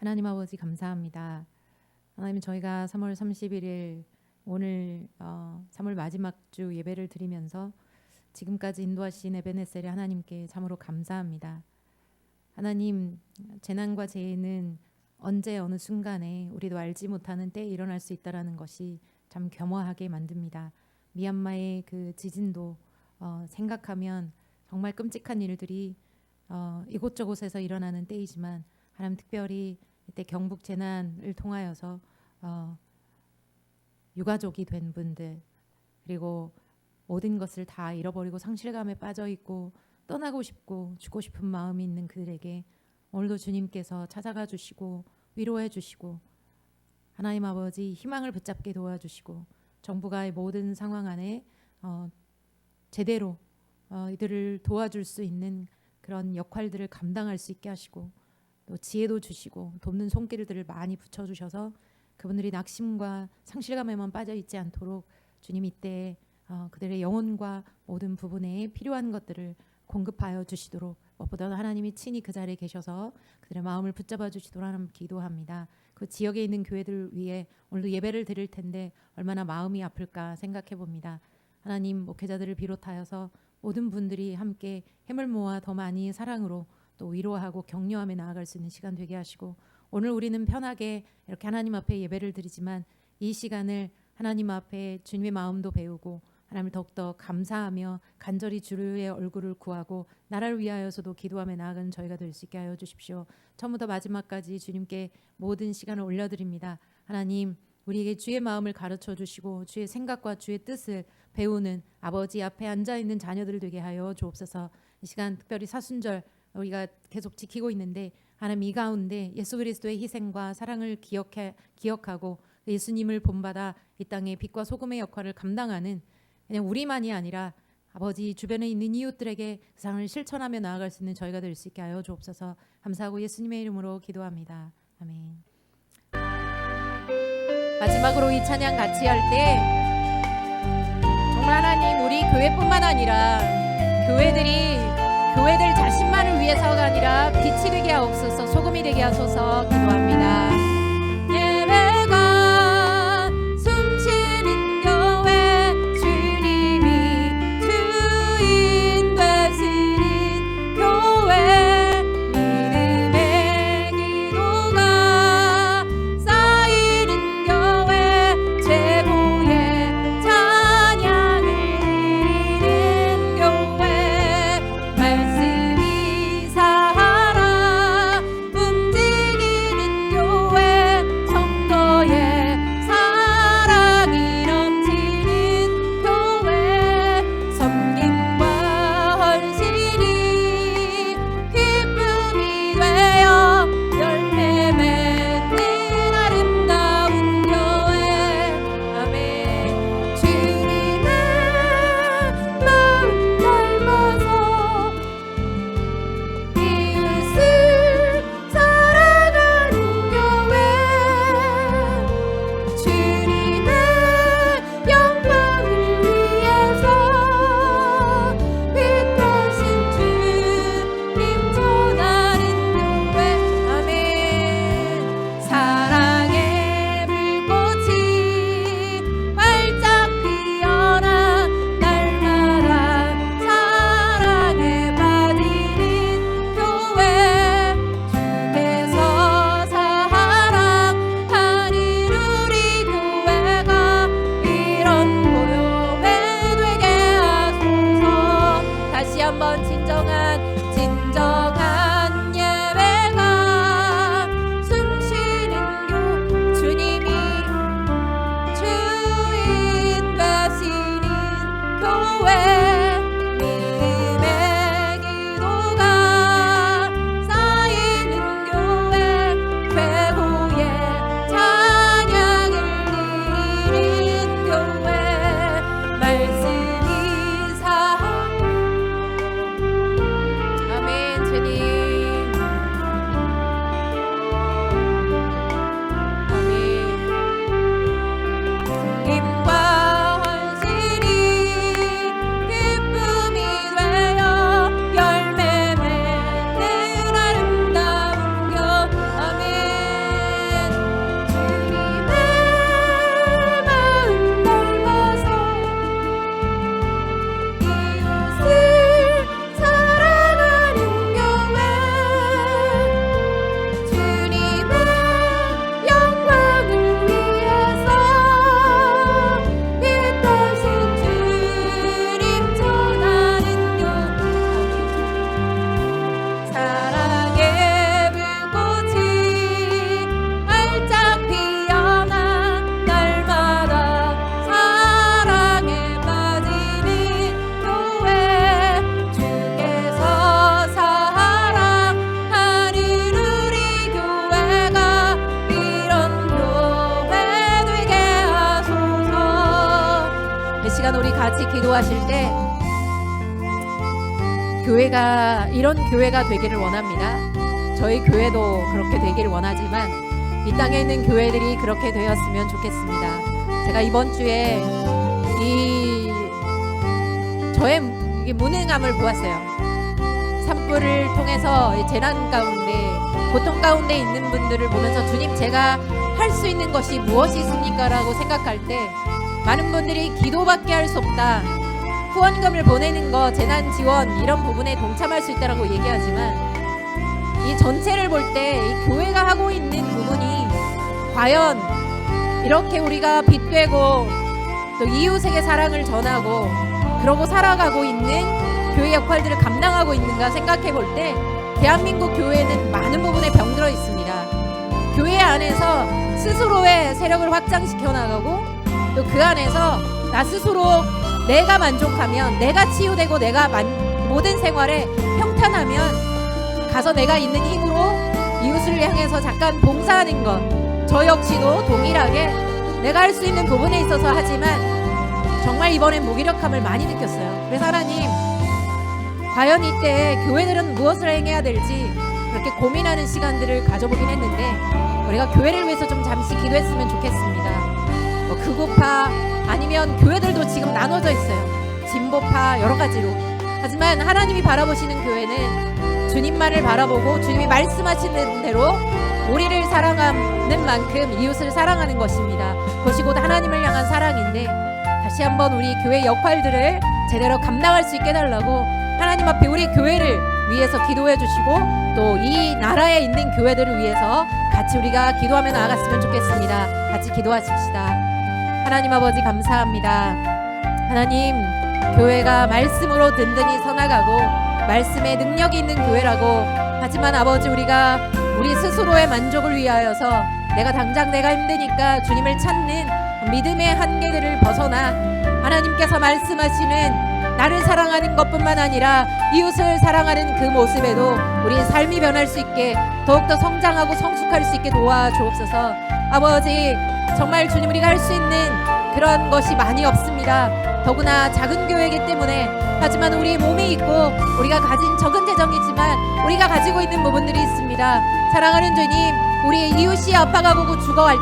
하나님 아버지 감사합니다. 하나님 저희가 3월 31일 오늘 3월 마지막 주 예배를 드리면서 지금까지 인도하신 에베네셀의 하나님께 참으로 감사합니다. 하나님 재난과 재해는 언제 어느 순간에 우리도 알지 못하는 때에 일어날 수 있다라는 것이 참 겸허하게 만듭니다. 미얀마의 그 지진도 생각하면 정말 끔찍한 일들이 이곳저곳에서 일어나는 때이지만 하나님 특별히 이때 경북 재난을 통하여서 유가족이 된 분들 그리고 모든 것을 다 잃어버리고 상실감에 빠져 있고 떠나고 싶고 죽고 싶은 마음이 있는 그들에게 오늘도 주님께서 찾아가 주시고 위로해 주시고 하나님 아버지 희망을 붙잡게 도와주시고 정부가 모든 상황 안에 제대로 이들을 도와줄 수 있는 그런 역할들을 감당할 수 있게 하시고 또 지혜도 주시고 돕는 손길들을 많이 붙여주셔서 그분들이 낙심과 상실감에만 빠져 있지 않도록 주님 이때 그들의 영혼과 모든 부분에 필요한 것들을 공급하여 주시도록 무엇보다 하나님이 친히 그 자리에 계셔서 그들의 마음을 붙잡아 주시도록 하나님 기도합니다. 그 지역에 있는 교회들 위해 오늘도 예배를 드릴 텐데 얼마나 마음이 아플까 생각해 봅니다. 하나님 목회자들을 비롯하여서 모든 분들이 함께 힘을 모아 더 많이 사랑으로 또 위로하고 격려하며 나아갈 수 있는 시간 되게 하시고 오늘 우리는 편하게 이렇게 하나님 앞에 예배를 드리지만 이 시간을 하나님 앞에 주님의 마음도 배우고 하나님을 더욱더 감사하며 간절히 주의 얼굴을 구하고 나라를 위하여서도 기도하며 나아가는 저희가 될 수 있게 하여 주십시오. 처음부터 마지막까지 주님께 모든 시간을 올려드립니다. 하나님 우리에게 주의 마음을 가르쳐 주시고 주의 생각과 주의 뜻을 배우는 아버지 앞에 앉아있는 자녀들 되게 하여 주옵소서. 이 시간 특별히 사순절 우리가 계속 지키고 있는데 하나님 이 가운데 예수 그리스도의 희생과 사랑을 기억하고 예수님을 본받아 이 땅에 빛과 소금의 역할을 감당하는 그냥 우리만이 아니라 아버지 주변에 있는 이웃들에게 그 사랑을 실천하며 나아갈 수 있는 저희가 될 수 있게 하여 주옵소서. 감사하고 예수님의 이름으로 기도합니다. 아멘. 마지막으로 이 찬양 같이 할 때 정말 하나님 우리 교회뿐만 아니라 교회들 자신만을 위해서가 아니라 빛이 되게 하옵소서. 소금이 되게 하소서. 기도합니다. 예배가 숨쉬는 교회 주님이 주인 되시는 교회 믿음의 기도가 쌓이는 교회 최고의 찬양을 드리는 교회 말씀이 살아 움직이는 교회 우리 같이 기도하실 때 교회가 이런 교회가 되기를 원합니다. 저희 교회도 그렇게 되기를 원하지만 이 땅에 있는 교회들이 그렇게 되었으면 좋겠습니다. 제가 이번 주에 저의 무능함을 보았어요. 산불을 통해서 재난 가운데 고통 가운데 있는 분들을 보면서 주님, 제가 할 수 있는 것이 무엇이 있습니까? 라고 생각할 때 많은 분들이 기도밖에 할 수 없다, 후원금을 보내는 거, 재난 지원 이런 부분에 동참할 수 있다라고 얘기하지만 이 전체를 볼 때 이 교회가 하고 있는 부분이 과연 이렇게 우리가 빛되고 또 이웃에게 사랑을 전하고 그러고 살아가고 있는 교회 역할들을 감당하고 있는가 생각해 볼 때 대한민국 교회는 많은 부분에 병들어 있습니다. 교회 안에서 스스로의 세력을 확장시켜 나가고 또 그 안에서 나 스스로 내가 만족하면, 내가 치유되고 내가 모든 생활에 평탄하면 가서 내가 있는 힘으로 이웃을 향해서 잠깐 봉사하는 것, 저 역시도 동일하게 내가 할 수 있는 부분에 있어서 하지만 정말 이번엔 무기력함을 많이 느꼈어요. 그래서 하나님, 과연 이때 교회들은 무엇을 행해야 될지 그렇게 고민하는 시간들을 가져보긴 했는데 우리가 교회를 위해서 좀 잠시 기도했으면 좋겠습니다. 극우파 아니면 교회들도 지금 나눠져 있어요. 진보파 여러 가지로. 하지만 하나님이 바라보시는 교회는 주님만을 바라보고 주님이 말씀하시는 대로 우리를 사랑하는 만큼 이웃을 사랑하는 것입니다. 그것이 곧 하나님을 향한 사랑인데 다시 한번 우리 교회 역할들을 제대로 감당할 수 있게 해달라고 하나님 앞에 우리 교회를 위해서 기도해 주시고 또 이 나라에 있는 교회들을 위해서 같이 우리가 기도하며 나아갔으면 좋겠습니다. 같이 기도하십시다. 하나님 아버지, 감사합니다. 하나님, 교회가 말씀으로 든든히 서나가고 말씀에 능력이 있는 교회라고, 하지만 아버지, 우리가 우리 스스로의 만족을 위하여서 내가 힘드니까 주님을 찾는 믿음의 한계들을 벗어나 하나님께서 말씀하시는 나를 사랑하는 것뿐만 아니라 이웃을 사랑하는 그 모습에도 우리의 삶이 변할 수 있게 더욱더 성장하고 성숙할 수 있게 도와주옵소서. 아버지, 정말 주님, 우리가 할 수 있는 그런 것이 많이 없습니다. 더구나 작은 교회이기 때문에. 하지만 우리 몸이 있고 우리가 가진 적은 재정이지만 우리가 가지고 있는 부분들이 있습니다. 사랑하는 주님, 우리의 이웃이 아파가고 죽어갈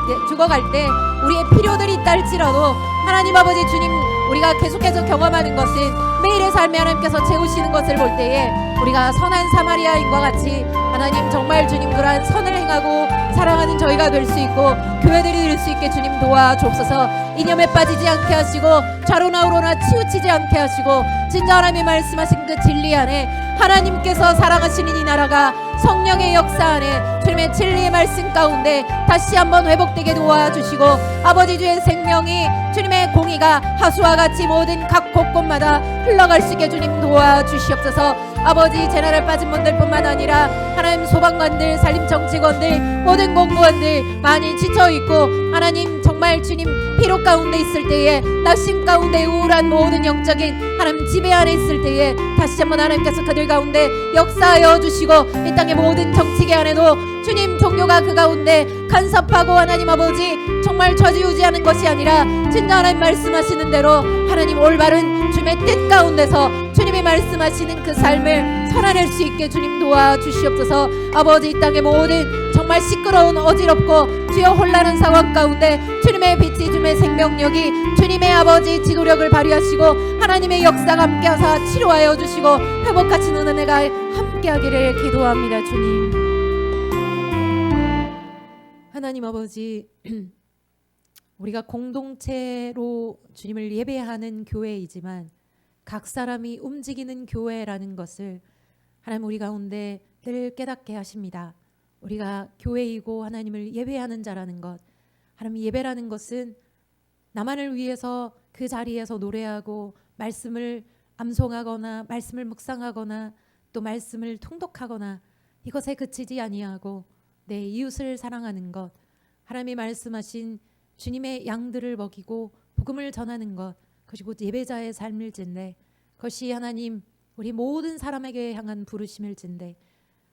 때 우리의 필요들이 있다 할지라도 하나님 아버지, 주님, 우리가 계속해서 경험하는 것은 매일의 삶에 하나님께서 채우시는 것을 볼 때에 우리가 선한 사마리아인과 같이 하나님, 정말 주님 그러한 선을 행하고 사랑하는 저희가 될 수 있고 교회들이 될 수 있게 주님 도와주옵소서. 이념에 빠지지 않게 하시고 좌로나 우로나 치우치지 않게 하시고 진짜 하나님이 말씀하신 그 진리 안에 하나님께서 사랑하시는 이 나라가 성령의 역사 안에 주님의 진리의 말씀 가운데 다시 한번 회복되게 도와주시고 아버지, 주의 생명이 주님의 공의가 하수와 같이 모든 각 곳곳마다 흘러갈 수 있게 주님 도와주시옵소서. 아버지, 재난에 빠진 분들뿐만 아니라 하나님 소방관들, 산림정치관들, 모든 공무원들 많이 지쳐있고 하나님 정말 주님 피로 가운데 있을 때에, 낙심 가운데 우울한 모든 영적인 하나님 지배 안에 있을 때에 다시 한번 하나님께서 그들 가운데 역사하여 주시고 이 땅의 모든 정치계 안에도 주님 종교가 그 가운데 간섭하고 하나님 아버지 정말 좌지우지하는 것이 아니라 진짜 하나님 말씀하시는 대로 하나님 올바른 주님의 뜻 가운데서 주님이 말씀하시는 그 삶을 살아낼 수 있게 주님 도와주시옵소서. 아버지, 이 땅의 모든 정말 시끄러운 어지럽고 주여 혼란한 상황 가운데 주님의 빛이, 주님의 생명력이, 주님의 아버지 지도력을 발휘하시고 하나님의 역사가 함께하사 치료하여 주시고 회복하시는 은혜가 함께하기를 기도합니다. 주님, 하나님 아버지, 우리가 공동체로 주님을 예배하는 교회이지만 각 사람이 움직이는 교회라는 것을 하나님 우리 가운데 늘 깨닫게 하십니다. 우리가 교회이고 하나님을 예배하는 자라는 것, 하나님 예배라는 것은 나만을 위해서 그 자리에서 노래하고 말씀을 암송하거나 말씀을 묵상하거나 또 말씀을 통독하거나 이것에 그치지 아니하고 내 이웃을 사랑하는 것, 하나님이 말씀하신 주님의 양들을 먹이고 복음을 전하는 것, 그것이 곧 예배자의 삶일진데 그것이 하나님 우리 모든 사람에게 향한 부르심일진데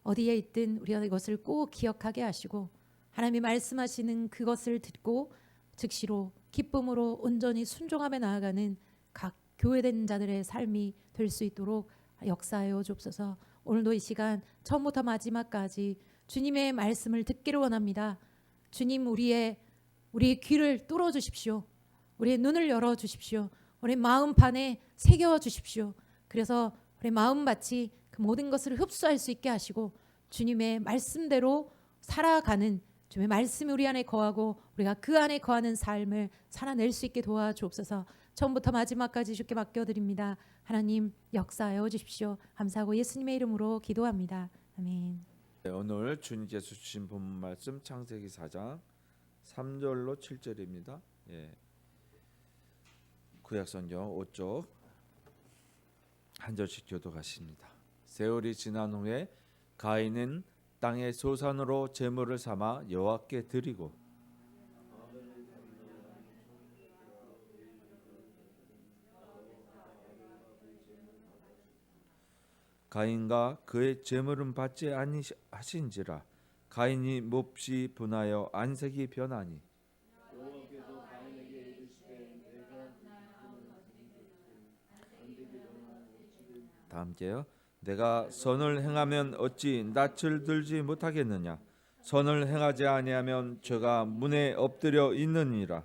어디에 있든 우리가 이것을 꼭 기억하게 하시고 하나님이 말씀하시는 그것을 듣고 즉시로 기쁨으로 온전히 순종하며 나아가는 각 교회된 자들의 삶이 될 수 있도록 역사하여 주옵소서. 오늘도 이 시간 처음부터 마지막까지 주님의 말씀을 듣기를 원합니다. 주님, 우리의 귀를 뚫어 주십시오. 우리의 눈을 열어 주십시오. 우리 마음판에 새겨 주십시오. 그래서 우리 마음밭이 그 모든 것을 흡수할 수 있게 하시고 주님의 말씀대로 살아가는, 주님의 말씀이 우리 안에 거하고 우리가 그 안에 거하는 삶을 살아낼 수 있게 도와주옵소서. 처음부터 마지막까지 주께 맡겨드립니다. 하나님 역사하여 주십시오. 감사하고 예수님의 이름으로 기도합니다. 아멘. 오늘 주님께서 주신 본문 말씀 창세기 4장 3절로 7절입니다. 구약성경 5쪽 한 절씩 교독하십니다. 세월이 지난 후에 가인은 땅의 소산으로 제물을 삼아 여호와께 드리고 가인과 그의 제물은 받지 아니하신지라. 가인이 몹시 분하여 안색이 변하니 다 함께요. 내가 선을 행하면 어찌 낯을 들지 못하겠느냐. 선을 행하지 아니하면 죄가 문에 엎드려 있느니라.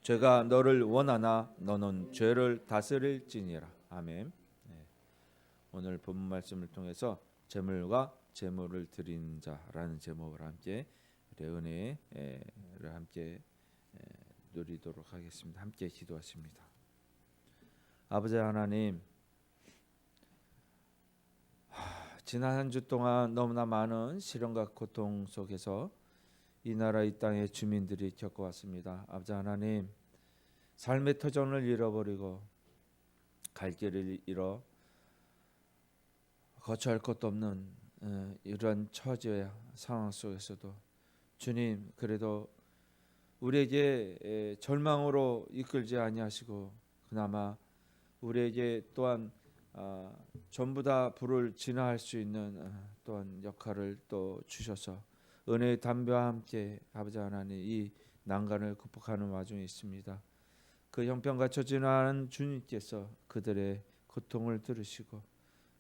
죄가 너를 원하나 너는 죄를 다스릴지니라. 아멘. 오늘 본문 말씀을 통해서 제물과 제물을 드린 자라는 제목을 함께 은혜를 함께 누리도록 하겠습니다. 함께 기도하십니다. 아버지 하나님, 지난 한 주 동안 너무나 많은 시련과 고통 속에서 이 나라 이 땅의 주민들이 겪어왔습니다. 아버지 하나님, 삶의 터전을 잃어버리고 갈 길을 잃어 거처할 것도 없는 이런 처지의 상황 속에서도 주님, 그래도 우리에게 절망으로 이끌지 아니하시고 그나마 우리에게 또한 전부 다 불을 진화할 수 있는 또한 역할을 또 주셔서 은혜의 담배와 함께 아버지 하나님 이 난간을 극복하는 와중에 있습니다. 그 형편과 처진하는 주님께서 그들의 고통을 들으시고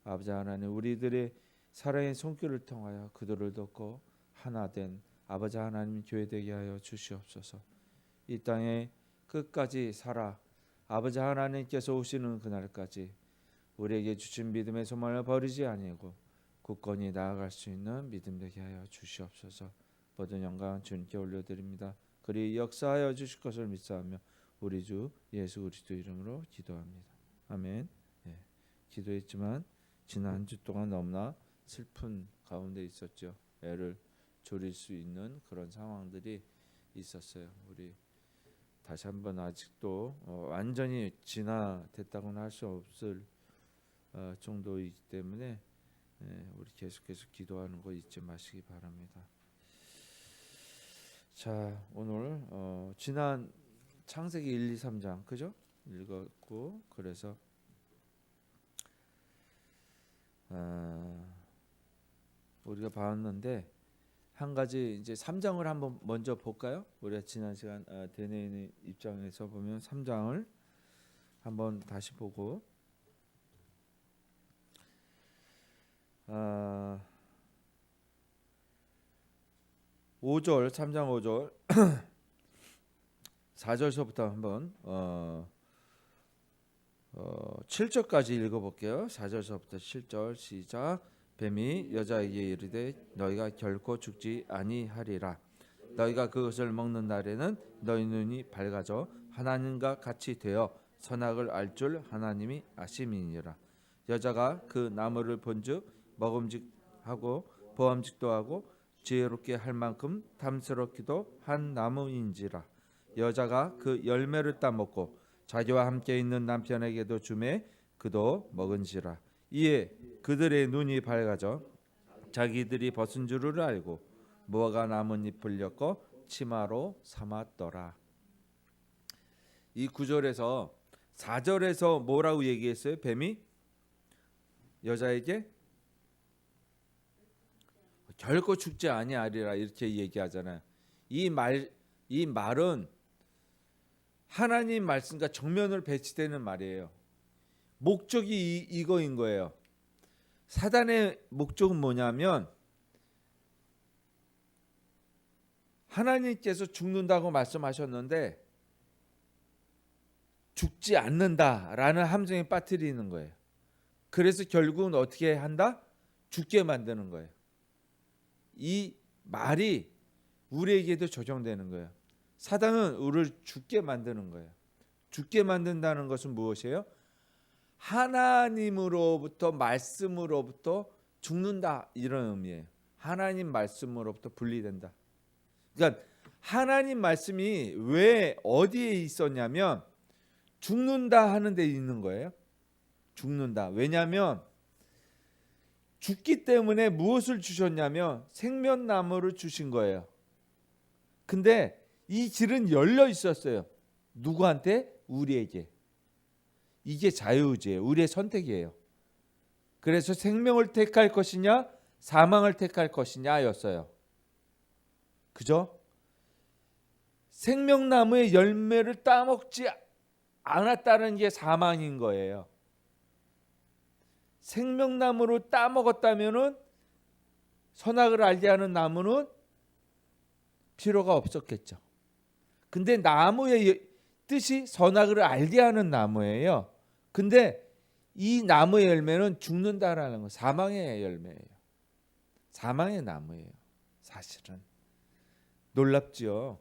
아버지 하나님, 우리들의 사랑의 손길을 통하여 그들을 돕고 하나된 아버지 하나님 교회 되게 하여 주시옵소서. 이 땅에 끝까지 살아 아버지 하나님께서 오시는 그날까지 우리에게 주신 믿음의 소망을 버리지 아니하고 굳건히 나아갈 수 있는 믿음 되게 하여 주시옵소서. 모든 영광 주님께 올려드립니다. 그리 역사하여 주실 것을 믿사오며 우리 주 예수 그리스도 이름으로 기도합니다. 아멘. 기도했지만 지난 한 주 동안 너무나 슬픈 가운데 있었죠. 애를 졸일 수 있는 그런 상황들이 있었어요. 우리 다시 한번 아직도 완전히 진화됐다고는 할 수 없을 정도이기 때문에 우리 계속해서 기도하는 거 잊지 마시기 바랍니다. 자, 오늘 지난 창세기 1, 2, 3장 그죠? 읽었고 그래서 우리가 봤는데 한 가지 이제 3장을 한번 먼저 볼까요? 우리가 지난 시간 대내인의 입장에서 보면 3장을 한번 다시 보고 5절 3장 5절 4절서부터 한번 7절까지 읽어볼게요. 4절서부터 7절 시작. 뱀이 여자에게 이르되 너희가 결코 죽지 아니하리라. 너희가 그것을 먹는 날에는 너희 눈이 밝아져 하나님과 같이 되어 선악을 알 줄 하나님이 아심이니라. 여자가 그 나무를 본즉 먹음직하고 보암직도 하고 지혜롭게 할 만큼 탐스럽기도 한 나무인지라. 여자가 그 열매를 따먹고 자기와 함께 있는 남편에게도 주매 그도 먹은지라. 이에 그들의 눈이 밝아져 자기들이 벗은 줄을 알고 무화과 나뭇잎을 엮어 치마로 삼았더라. 이 9절에서 4절에서 뭐라고 얘기했어요? 뱀이 여자에게 결코 죽지 아니하리라 이렇게 얘기하잖아요. 이 말은 하나님 말씀과 정면을 배치되는 말이에요. 목적이 이거인 거예요. 사단의 목적은 뭐냐면 하나님께서 죽는다고 말씀하셨는데 죽지 않는다라는 함정에 빠뜨리는 거예요. 그래서 결국은 어떻게 한다? 죽게 만드는 거예요. 이 말이 우리에게도 적용되는 거예요. 사단은 우리를 죽게 만드는 거예요. 죽게 만든다는 것은 무엇이에요? 하나님으로부터 말씀으로부터 죽는다 이런 의미예요. 하나님 말씀으로부터 분리된다. 그러니까 하나님 말씀이 왜 어디에 있었냐면 죽는다 하는 데 있는 거예요. 죽는다. 왜냐하면 죽기 때문에 무엇을 주셨냐면 생명나무를 주신 거예요. 근데 이 길은 열려 있었어요. 누구한테? 우리에게. 이게 자유의지예요. 우리의 선택이에요. 그래서 생명을 택할 것이냐 사망을 택할 것이냐였어요. 그죠? 생명나무의 열매를 따먹지 않았다는 게 사망인 거예요. 생명나무로 따먹었다면은 선악을 알게 하는 나무는 필요가 없었겠죠. 근데 나무의 뜻이 선악을 알게 하는 나무예요. 근데 이 나무의 열매는 죽는다라는 거, 사망의 열매예요. 사망의 나무예요. 사실은 놀랍지요.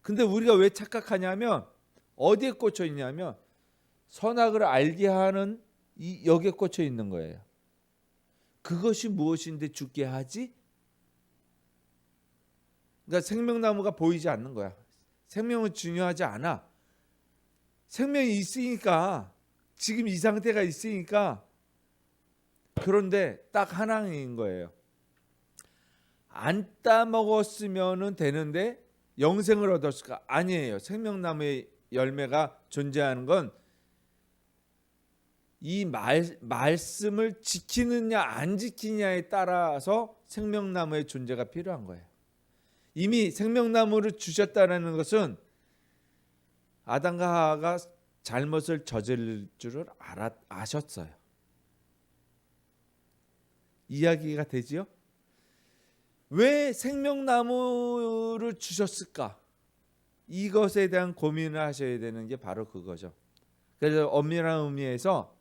근데 우리가 왜 착각하냐면 어디에 꽂혀 있냐면 선악을 알게 하는 이 여기에 꽂혀 있는 거예요. 그것이 무엇인데 죽게 하지? 그러니까 생명나무가 보이지 않는 거야. 생명은 중요하지 않아. 생명이 있으니까 지금 이 상태가 있으니까 그런데 딱 하나인 거예요. 안 따먹었으면 되는데 영생을 얻었을까? 아니에요. 생명나무의 열매가 존재하는 건 이 말씀을 지키느냐 안 지키느냐에 따라서 생명나무의 존재가 필요한 거예요. 이미 생명나무를 주셨다는 것은 아담과 하와가 잘못을 저지를 줄을 아셨어요. 이야기가 되지요? 왜 생명나무를 주셨을까? 이것에 대한 고민을 하셔야 되는 게 바로 그거죠. 그래서 엄밀한 의미에서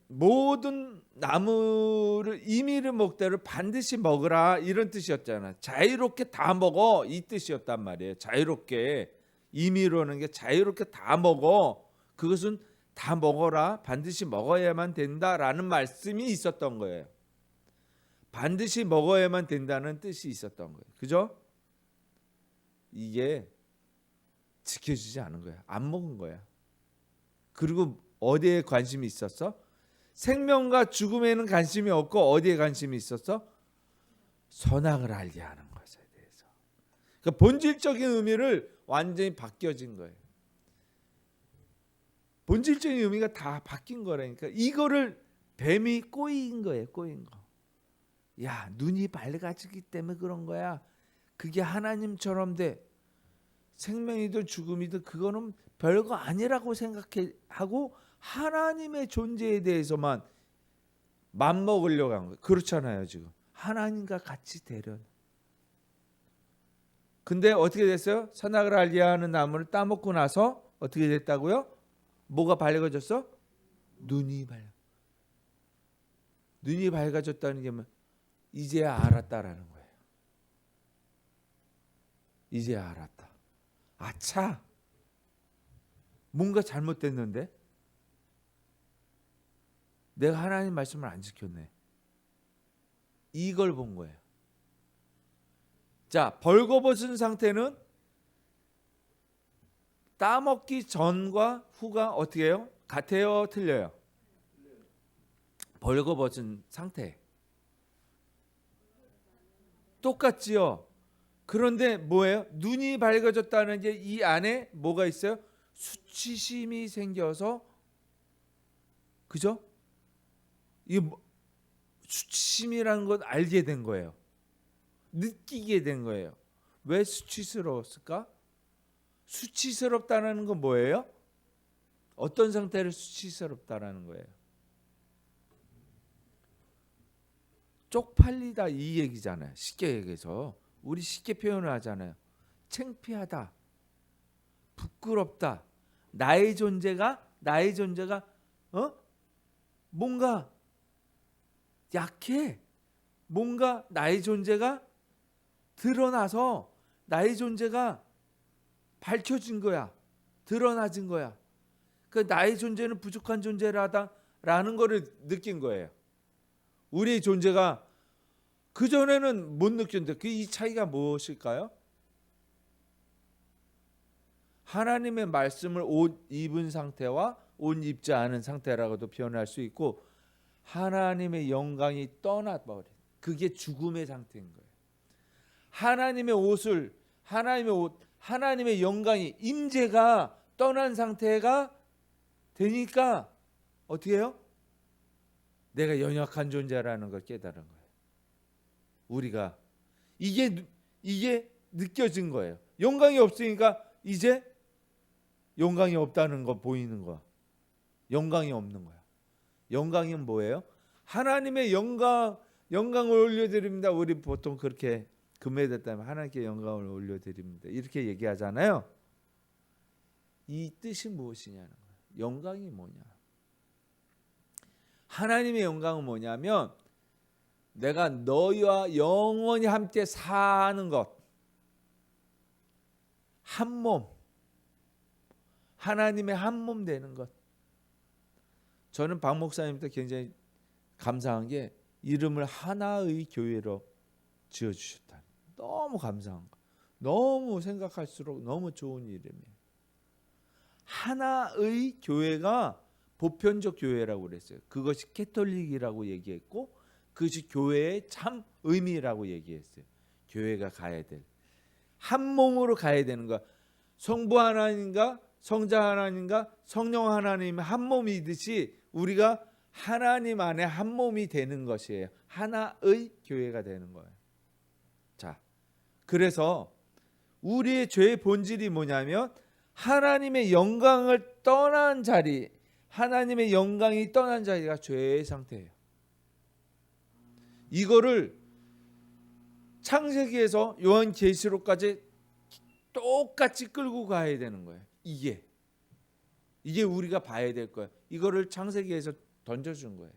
모든 나무를 임의를 먹대로 반드시 먹으라 이런 뜻이었잖아요. 자유롭게 다 먹어 이 뜻이었단 말이에요. 자유롭게 임의로는 게 자유롭게 다 먹어. 그것은 다 먹어라. 반드시 먹어야만 된다라는 말씀이 있었던 거예요. 반드시 먹어야만 된다는 뜻이 있었던 거예요. 그죠? 이게 지켜지지 않은 거야. 안 먹은 거야. 그리고 어디에 관심이 있었어? 생명과 죽음에는 관심이 없고 어디에 관심이 있었어? 선악을 알게 하는 것에 대해서. 그러니까 본질적인 의미를 완전히 바뀌어진 거예요. 본질적인 의미가 다 바뀐 거라니까. 이거를 뱀이 꼬인 거예요. 꼬인 거. 야, 눈이 밝아지기 때문에 그런 거야. 그게 하나님처럼 돼. 생명이든 죽음이든 그거는 별거 아니라고 생각하고 하나님의 존재에 대해서만 맘먹으려고 한 거예요. 그렇잖아요. 지금 하나님과 같이 되려는. 근데 어떻게 됐어요? 선악을 알게 하는 나무를 따먹고 나서 어떻게 됐다고요? 뭐가 밝아졌어? 눈이 밝아졌다는 게 뭐? 이제야 알았다라는 거예요. 이제야 알았다. 아차, 뭔가 잘못됐는데 내가 하나님 말씀을 안 지켰네. 이걸 본 거예요. 자, 벌거벗은 상태는 따먹기 전과 후가 어떻게 해요? 같아요? 틀려요? 벌거벗은 상태 똑같지요. 그런데 뭐예요? 눈이 밝아졌다는 게 이 안에 뭐가 있어요? 수치심이 생겨서, 그죠? 이 수치심이라는 걸 알게 된 거예요. 느끼게 된 거예요. 왜 수치스러웠을까? 수치스럽다는 건 뭐예요? 어떤 상태를 수치스럽다라는 거예요. 쪽팔리다 이 얘기잖아요. 쉽게 얘기해서 우리 쉽게 표현을 하잖아요. 창피하다, 부끄럽다. 나의 존재가 뭔가 약해. 뭔가 나의 존재가 드러나서 나의 존재가 밝혀진 거야. 드러나진 거야. 그 나의 존재는 부족한 존재라는 거를 느낀 거예요. 우리의 존재가 그전에는 못 느꼈는데 그 이 차이가 무엇일까요? 하나님의 말씀을 옷 입은 상태와 옷 입지 않은 상태라고도 표현할 수 있고 하나님의 영광이 떠나버린 그게 죽음의 상태인 거예요. 하나님의 영광이 임재가 떠난 상태가 되니까 어떻게 해요? 내가 연약한 존재라는 걸 깨달은 거예요. 우리가 이게 느껴진 거예요. 영광이 없으니까 이제 영광이 없다는 거 보이는 거야. 영광이 없는 거야. 영광이 뭐예요? 하나님의 영광을 올려드립니다. 우리 보통 그렇게 금메됐다면 하나님께 영광을 올려드립니다. 이렇게 얘기하잖아요. 이 뜻이 무엇이냐는 거예요. 영광이 뭐냐? 하나님의 영광은 뭐냐면 내가 너희와 영원히 함께 사는 것, 한 몸, 하나님의 한 몸 되는 것. 저는 박 목사님도 굉장히 감사한 게 이름을 하나의 교회로 지어주셨다. 너무 감사한 거. 너무 생각할수록 너무 좋은 이름이에요. 하나의 교회가 보편적 교회라고 그랬어요. 그것이 캐톨릭이라고 얘기했고 그것이 교회의 참 의미라고 얘기했어요. 교회가 가야 될 한 몸으로 가야 되는 거야. 성부 하나님과 성자 하나님과 성령 하나님의 한 몸이듯이 우리가 하나님 안에 한 몸이 되는 것이에요. 하나의 교회가 되는 거예요. 자, 그래서 우리의 죄의 본질이 뭐냐면 하나님의 영광을 떠난 자리, 하나님의 영광이 떠난 자리가 죄의 상태예요. 이거를 창세기에서 요한계시록까지 똑같이 끌고 가야 되는 거예요. 이게 우리가 봐야 될 거예요. 이거를 창세기에서 던져준 거예요.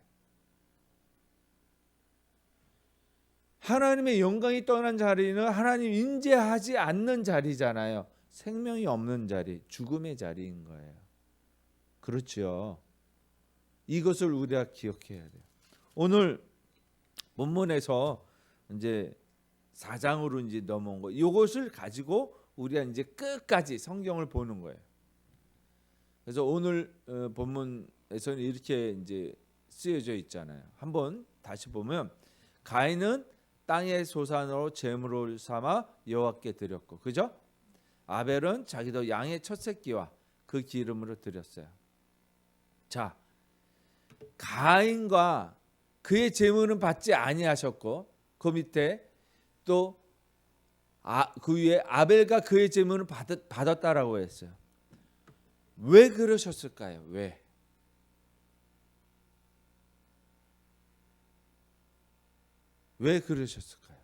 하나님의 영광이 떠난 자리는 하나님 인재하지 않는 자리잖아요. 생명이 없는 자리, 죽음의 자리인 거예요. 그렇죠. 이것을 우리가 기억해야 돼요. 오늘 본문에서 이제 4장으로 이제 넘어온 거. 이것을 가지고 우리가 이제 끝까지 성경을 보는 거예요. 그래서 오늘 본문에서는 이렇게 이제 쓰여져 있잖아요. 한번 다시 보면 가인은 땅의 소산으로 제물을 삼아 여호와께 드렸고, 그죠? 아벨은 자기도 양의 첫 새끼와 그 기름으로 드렸어요. 자, 가인과 그의 제물은 받지 아니하셨고 그 밑에 또 그 위에 아벨과 그의 제물은 받았다라고 했어요. 왜 그러셨을까요? 왜 그러셨을까요?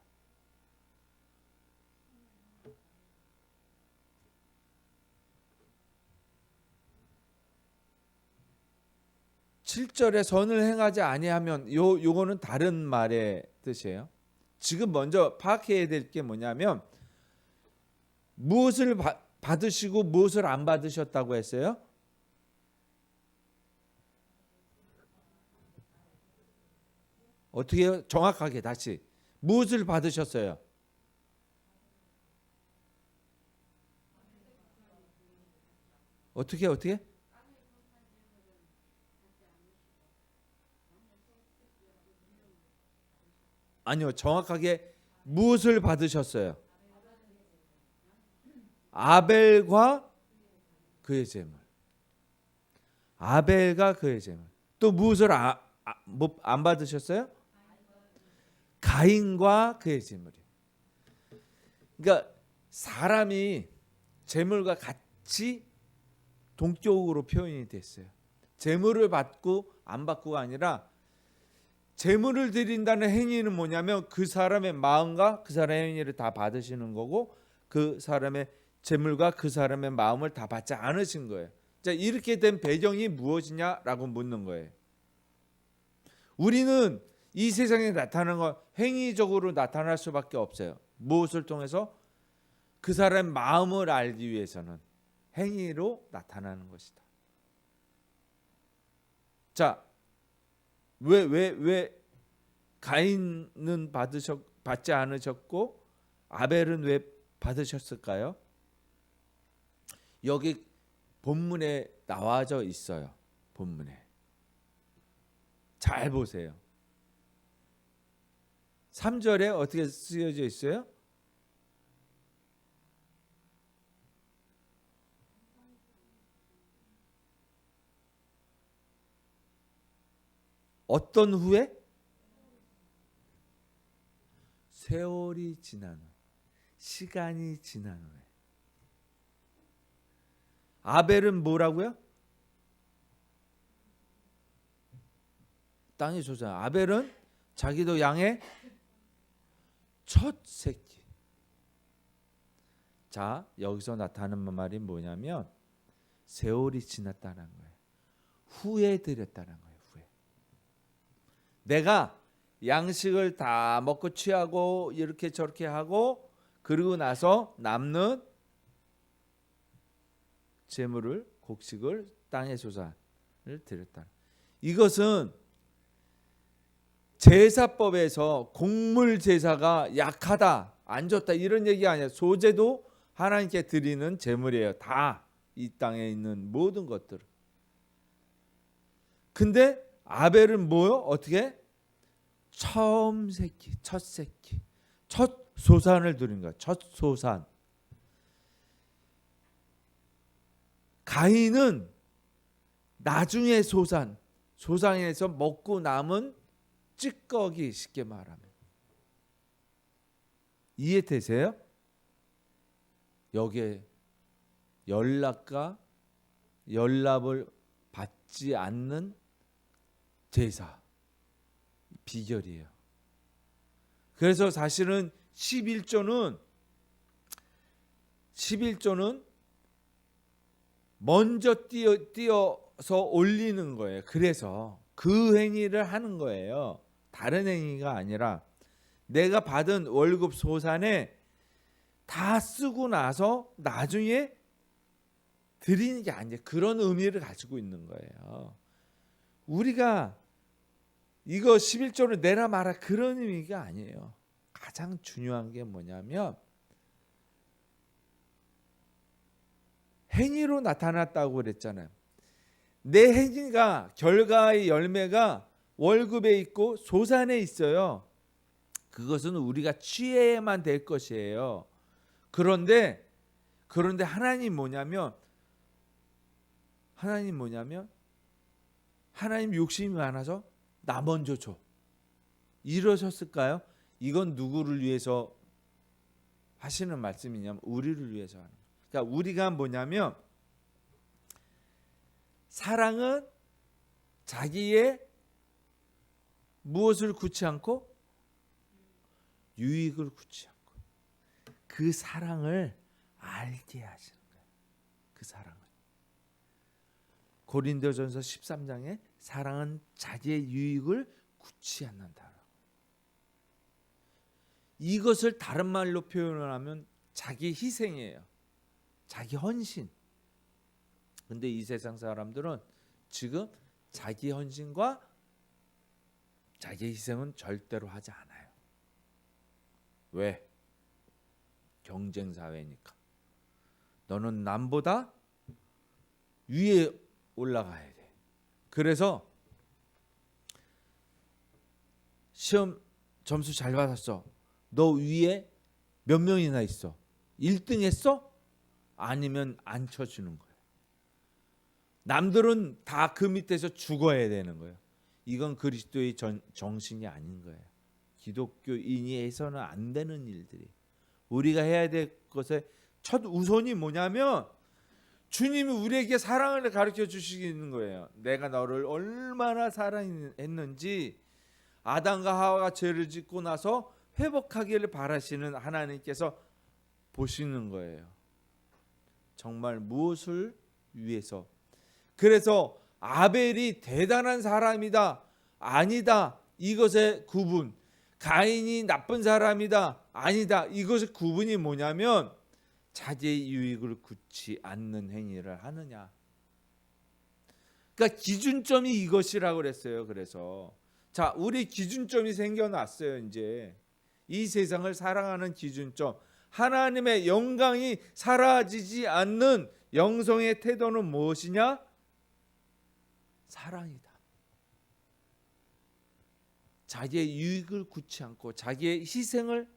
(7절에) 선을 행하지 아니하면 요거는 다른 말의 뜻이에요. 지금 먼저 파악해야 될 게 뭐냐면 무엇을 받으시고 무엇을 안 받으셨다고 했어요? 어떻게 해요? 정확하게 다시 무엇을 받으셨어요? 어떻게? 아니요, 정확하게 무엇을 받으셨어요? 아벨과 그의 제물. 아벨과 그의 제물. 또 무엇을 안 받으셨어요? 가인과 그의 제물이. 그러니까 사람이 제물과 같이 동격으로 표현이 됐어요. 재물을 받고 안 받고가 아니라 재물을 드린다는 행위는 뭐냐면 그 사람의 마음과 그 사람의 행위를 다 받으시는 거고 그 사람의 재물과 그 사람의 마음을 다 받지 않으신 거예요. 자, 이렇게 된 배경이 무엇이냐라고 묻는 거예요. 우리는 이 세상에 나타나는 건 행위적으로 나타날 수밖에 없어요. 무엇을 통해서? 그 사람의 마음을 알기 위해서는 행위로 나타나는 것이다. 자, 왜 가인은 받지 않으셨고 아벨은 왜 받으셨을까요? 여기 본문에 나와져 있어요. 본문에 잘 보세요. 3절에 어떻게 쓰여져 있어요? 어떤 후에? 세월이 지난 후, 시간이 지난 후에. 아벨은 뭐라고요? 땅의 소산. 아벨은 자기도 양의 첫 새끼. 자, 여기서 나타나는 말이 뭐냐면 세월이 지났다는 거예요. 후에 드렸다는 거예요. 후에. 내가 양식을 다 먹고 취하고 이렇게 저렇게 하고 그리고 나서 남는 재물을 곡식을 땅의 소산을 드렸다. 이것은 제사법에서 곡물 제사가 약하다, 안 좋다 이런 얘기 아니에요. 소제도 하나님께 드리는 제물이에요. 다 이 땅에 있는 모든 것들. 근데 아벨은 뭐요? 어떻게? 처음 새끼, 첫 새끼, 첫 소산을 드린 거야. 첫 소산. 가인은 나중에 소산에서 먹고 남은 찌꺼기, 쉽게 말하면. 이해되세요? 여기에 연락과 연락을 받지 않는 제사 비결이에요. 그래서 사실은 11조는 먼저 띄어서 올리는 거예요. 그래서 그 행위를 하는 거예요. 다른 행위가 아니라 내가 받은 월급 소산에 다 쓰고 나서 나중에 드리는 게 아니에요. 그런 의미를 가지고 있는 거예요. 우리가 이거 11조를 내라 마라 그런 의미가 아니에요. 가장 중요한 게 뭐냐면 행위로 나타났다고 그랬잖아요. 내 행위가 결과의 열매가 월급에 있고 소산에 있어요. 그것은 우리가 취해야만 될 것이에요. 그런데 하나님 뭐냐면 하나님 욕심이 많아서 나 먼저 줘. 이러셨을까요? 이건 누구를 위해서 하시는 말씀이냐면 우리를 위해서 하는 거예요. 그러니까 우리가 뭐냐면 사랑은 자기의 무엇을 굳지 않고 유익을 굳지 않고 그 사랑을 알게 하시는 거예요. 그 사랑을. 고린도전서 13장에 사랑은 자기의 유익을 굳지 않는다. 이것을 다른 말로 표현을 하면 자기 희생이에요. 자기 헌신. 근데 이 세상 사람들은 지금 자기 헌신과 자기 희생은 절대로 하지 않아요. 왜? 경쟁 사회니까. 너는 남보다 위에 올라가야 돼. 그래서 시험 점수 잘 받았어. 너 위에 몇 명이나 있어? 1등 했어? 아니면 안 쳐주는 거예요. 남들은 다 그 밑에서 죽어야 되는 거예요. 이건 그리스도의 정신이 아닌 거예요. 기독교인이 해서는 안 되는 일들이. 우리가 해야 될 것의 첫 우선이 뭐냐면 주님이 우리에게 사랑을 가르쳐 주시는 거예요. 내가 너를 얼마나 사랑했는지 아담과 하와가 죄를 짓고 나서 회복하기를 바라시는 하나님께서 보시는 거예요. 정말 무엇을 위해서? 그래서 아벨이 대단한 사람이다, 아니다, 이것의 구분. 가인이 나쁜 사람이다, 아니다, 이것의 구분이 뭐냐면 자기의 유익을 굳지 않는 행위를 하느냐. 그러니까 기준점이 이것이라고 그랬어요. 그래서 자, 우리 기준점이 생겨났어요. 이제 이 세상을 사랑하는 기준점, 하나님의 영광이 사라지지 않는 영성의 태도는 무엇이냐? 사랑이다. 자기의 유익을 굳지 않고 자기의 희생을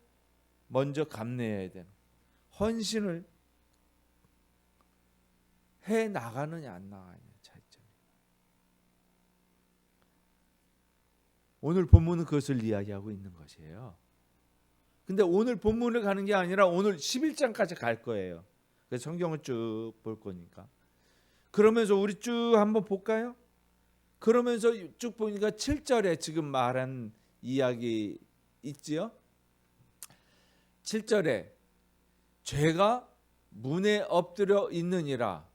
먼저 감내해야 되는, 헌신을 해 나가느냐 안 나가느냐 차이점이. 오늘 본문은 그것을 이야기하고 있는 것이에요. 근데 오늘 본문을 가는 게 아니라 오늘 11장까지 갈 거예요. 그래서 성경을 쭉 볼 거니까. 그러면서 우리 쭉 한번 볼까요? 그러면서 쭉 보니까 7절에 지금 말한 이야기 있지요? 7절에 죄가 문에 엎드려 있느니라.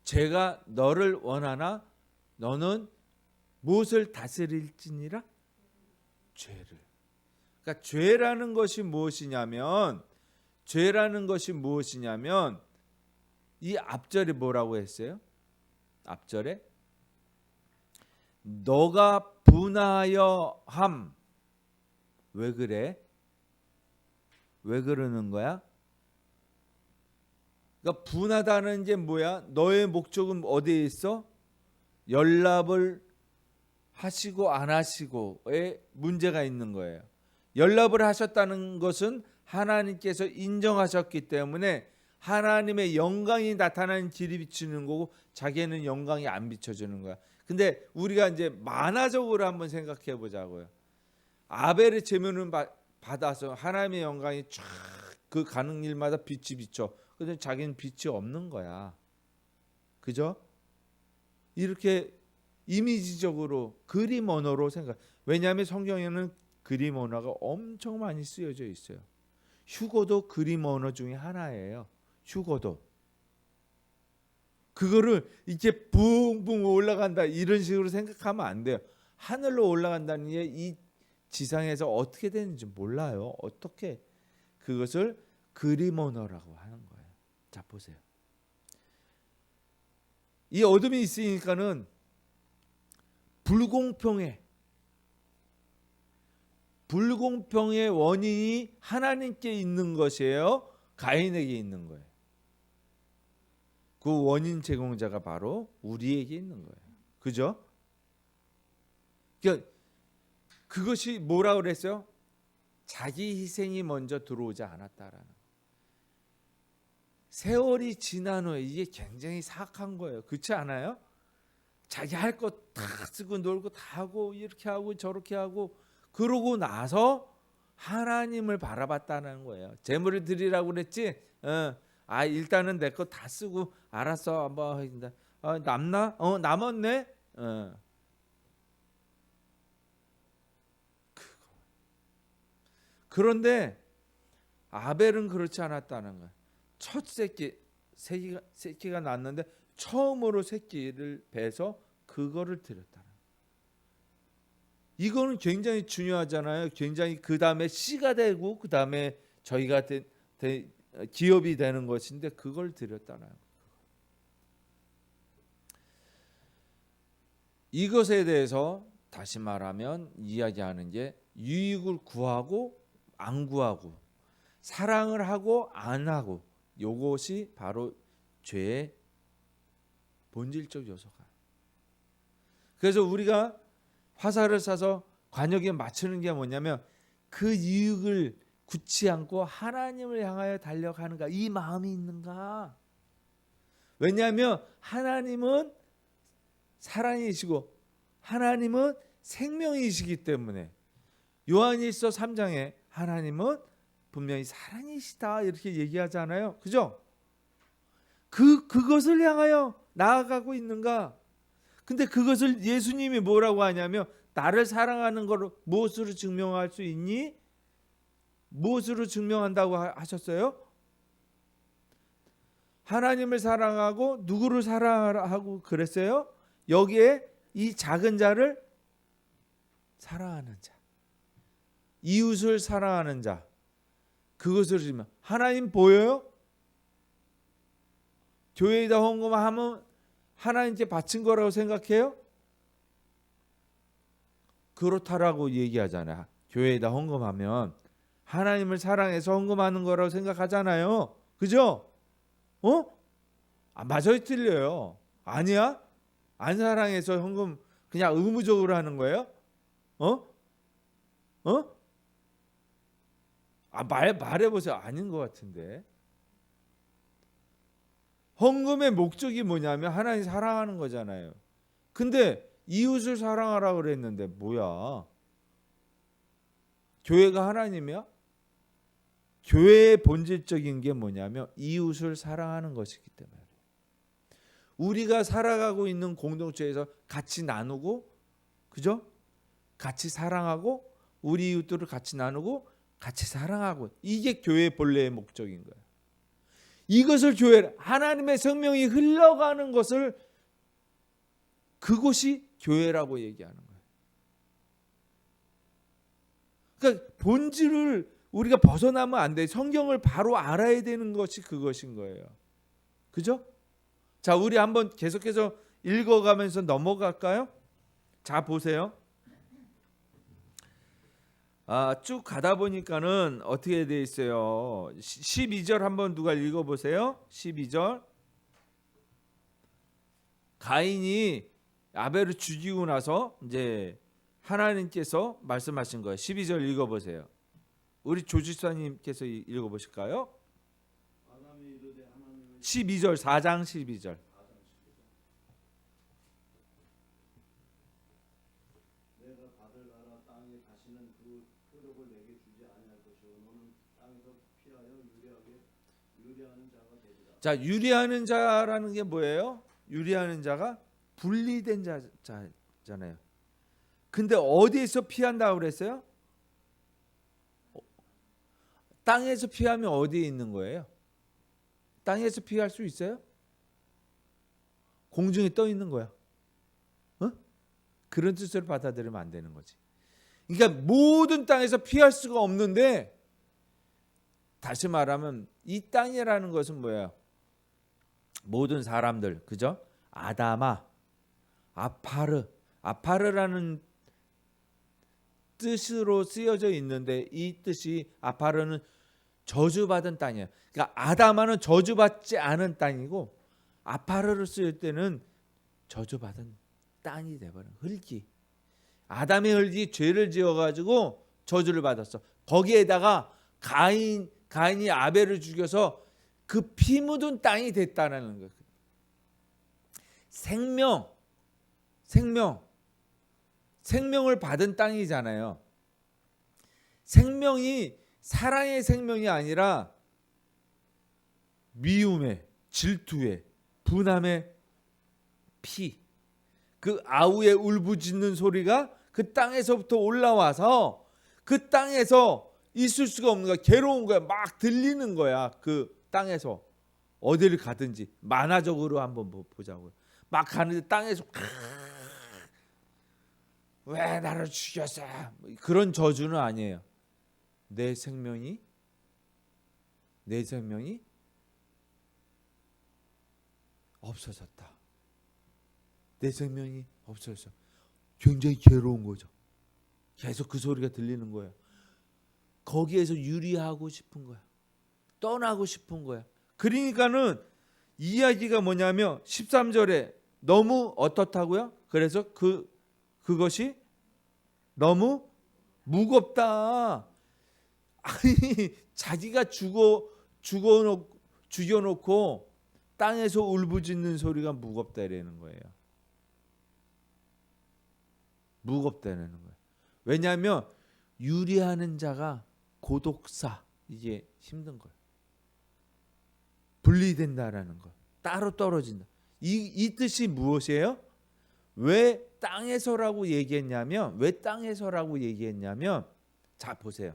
죄가 너를 원하나 너는 무엇을 다스릴지니라? 죄를. 그러니까 죄라는 것이 무엇이냐면 이 앞절에 뭐라고 했어요? 앞절에 너가 분하여 함. 왜 그래? 왜 그러는 거야? 그러니까 분하다는 게 뭐야? 너의 목적은 어디에 있어? 연락을 하시고 안 하시고의 문제가 있는 거예요. 연락을 하셨다는 것은 하나님께서 인정하셨기 때문에 하나님의 영광이 나타나는 길이 비치는 거고 자기는 영광이 안 비춰주는 거야. 근데 우리가 이제 만화적으로 한번 생각해 보자고요. 아벨의 제물을 받아서 하나님의 영광이 쫙 그 가는 일마다 빛이 비쳐. 근데 자기는 빛이 없는 거야. 그죠? 이렇게 이미지적으로 그림 언어로 생각. 왜냐하면 성경에는 그림 언어가 엄청 많이 쓰여져 있어요. 휴거도 그림 언어 중에 하나예요. 휴거도. 그거를 이렇게 붕붕 올라간다 이런 식으로 생각하면 안 돼요. 하늘로 올라간다는 게 이 지상에서 어떻게 되는지 몰라요. 어떻게 그것을 그림 언어라고 하는 거예요. 자, 보세요. 이 어둠이 있으니까는 불공평의 원인이 하나님께 있는 것이에요? 가인에게 있는 거예요? 그 원인 제공자가 바로 우리에게 있는 거예요. 그죠? 그러니까 그것이 뭐라고 그랬어요? 자기 희생이 먼저 들어오지 않았다라는. 세월이 지난 후에 이게 굉장히 사악한 거예요. 그렇지 않아요? 자기 할 거 다 쓰고 놀고 다 하고 이렇게 하고 저렇게 하고 그러고 나서 하나님을 바라봤다는 거예요. 제물을 드리라고 그랬지? 일단은 내 거 다 쓰고 알았어 한번 남나? 남았네? 그런데 아벨은 그렇지 않았다는 거예요. 첫 새끼가 났는데 처음으로 새끼를 베서 그거를 드렸다는 거예요. 이거는 굉장히 중요하잖아요. 굉장히 그 다음에 씨가 되고 그 다음에 저희가 기업이 되는 것인데 그걸 드렸다는 거예요. 이것에 대해서 다시 말하면 이야기하는 게 유익을 구하고 안 구하고 사랑을 하고 안 하고 이것이 바로 죄의 본질적 요소가. 그래서 우리가 화살을 쏴서 관역에 맞추는 게 뭐냐면 그 유익을 굳지 않고 하나님을 향하여 달려가는가, 이 마음이 있는가. 왜냐하면 하나님은 사랑이시고 하나님은 생명이시기 때문에 요한일서 3장에 하나님은 분명히 사랑이시다 이렇게 얘기하잖아요. 그죠? 그것을 향하여 나아가고 있는가? 근데 그것을 예수님이 뭐라고 하냐면 나를 사랑하는 걸 무엇으로 증명할 수 있니? 무엇으로 증명한다고 하셨어요? 하나님을 사랑하고 누구를 사랑하고 그랬어요? 여기에 이 작은 자를 사랑하는 자, 이웃을 사랑하는 자, 그것을 지면 하나님 보여요? 교회에다 헌금하면 하나님께 바친 거라고 생각해요? 그렇다라고 얘기하잖아요. 교회에다 헌금하면 하나님을 사랑해서 헌금하는 거라고 생각하잖아요. 그죠? 맞아요, 틀려요? 아니야? 안 사랑해서 헌금 그냥 의무적으로 하는 거예요? 말해보세요. 아닌 것 같은데. 헌금의 목적이 뭐냐면 하나님 사랑하는 거잖아요. 근데 이웃을 사랑하라 그랬는데 뭐야? 교회가 하나님이야? 교회의 본질적인 게 뭐냐면 이웃을 사랑하는 것이기 때문에 우리가 살아가고 있는 공동체에서 같이 나누고, 그죠? 같이 사랑하고 우리 이웃들을 같이 나누고 같이 사랑하고, 이게 교회의 본래의 목적인 거예요. 이것을 교회, 하나님의 생명이 흘러가는 것을, 그곳이 교회라고 얘기하는 거예요. 그러니까 본질을 우리가 벗어나면 안 돼. 성경을 바로 알아야 되는 것이 그것인 거예요. 그죠? 자, 우리 한번 계속해서 읽어가면서 넘어갈까요? 자, 보세요. 쭉 가다 보니까는 어떻게 돼 있어요? 12절 한번 누가 읽어보세요. 12절. 가인이 아벨을 죽이고 나서 이제 하나님께서 말씀하신 거예요. 12절 읽어보세요. 우리 조지사님께서 읽어보실까요? 12절, 4장 12절. 자, 유리하는 자라는 게 뭐예요? 유리하는 자가 분리된 자잖아요. 근데 어디에서 피한다고 그랬어요? 땅에서 피하면 어디에 있는 거예요? 땅에서 피할 수 있어요? 공중에 떠 있는 거야. 그런 뜻으로 받아들이면 안 되는 거지. 그러니까 모든 땅에서 피할 수가 없는데, 다시 말하면 이 땅이라는 것은 뭐예요? 모든 사람들, 그죠? 아다마, 아파르라는 뜻으로 쓰여져 있는데, 이 뜻이 아파르는 저주받은 땅이에요. 그러니까 아다마는 저주받지 않은 땅이고, 아파르를 쓸 때는 저주받은 땅이 돼버린 흙이. 아담의 흙이 죄를 지어가지고 저주를 받았어. 거기에다가 가인이 아벨을 죽여서 그 피 묻은 땅이 됐다는 거예요. 생명을 받은 땅이잖아요. 생명이 사랑의 생명이 아니라 미움의, 질투의, 분함의 피, 그 아우의 울부짖는 소리가 그 땅에서부터 올라와서 그 땅에서 있을 수가 없는 거야. 괴로운 거야. 막 들리는 거야. 그 땅에서 어디를 가든지. 만화적으로 한번 보자고요. 막 가는데 땅에서 왜 나를 죽였어? 그런 저주는 아니에요. 내 생명이 없어졌다. 내 생명이 없어졌어. 굉장히 괴로운 거죠. 계속 그 소리가 들리는 거예요. 거기에서 유리하고 싶은 거야. 떠나고 싶은 거야. 그러니까는 이야기가 뭐냐면 13절에 너무 어떻다고요? 그래서 그것이 너무 무겁다. 아니, 자기가 죽여놓고 땅에서 울부짖는 소리가 무겁다 이라는 거예요. 무겁다는 거예요. 왜냐하면 유리하는 자가 고독사, 이게 힘든 거예요. 분리된다라는 거. 따로 떨어진다. 이 뜻이 무엇이에요? 왜 땅에서라고 얘기했냐면 자 보세요.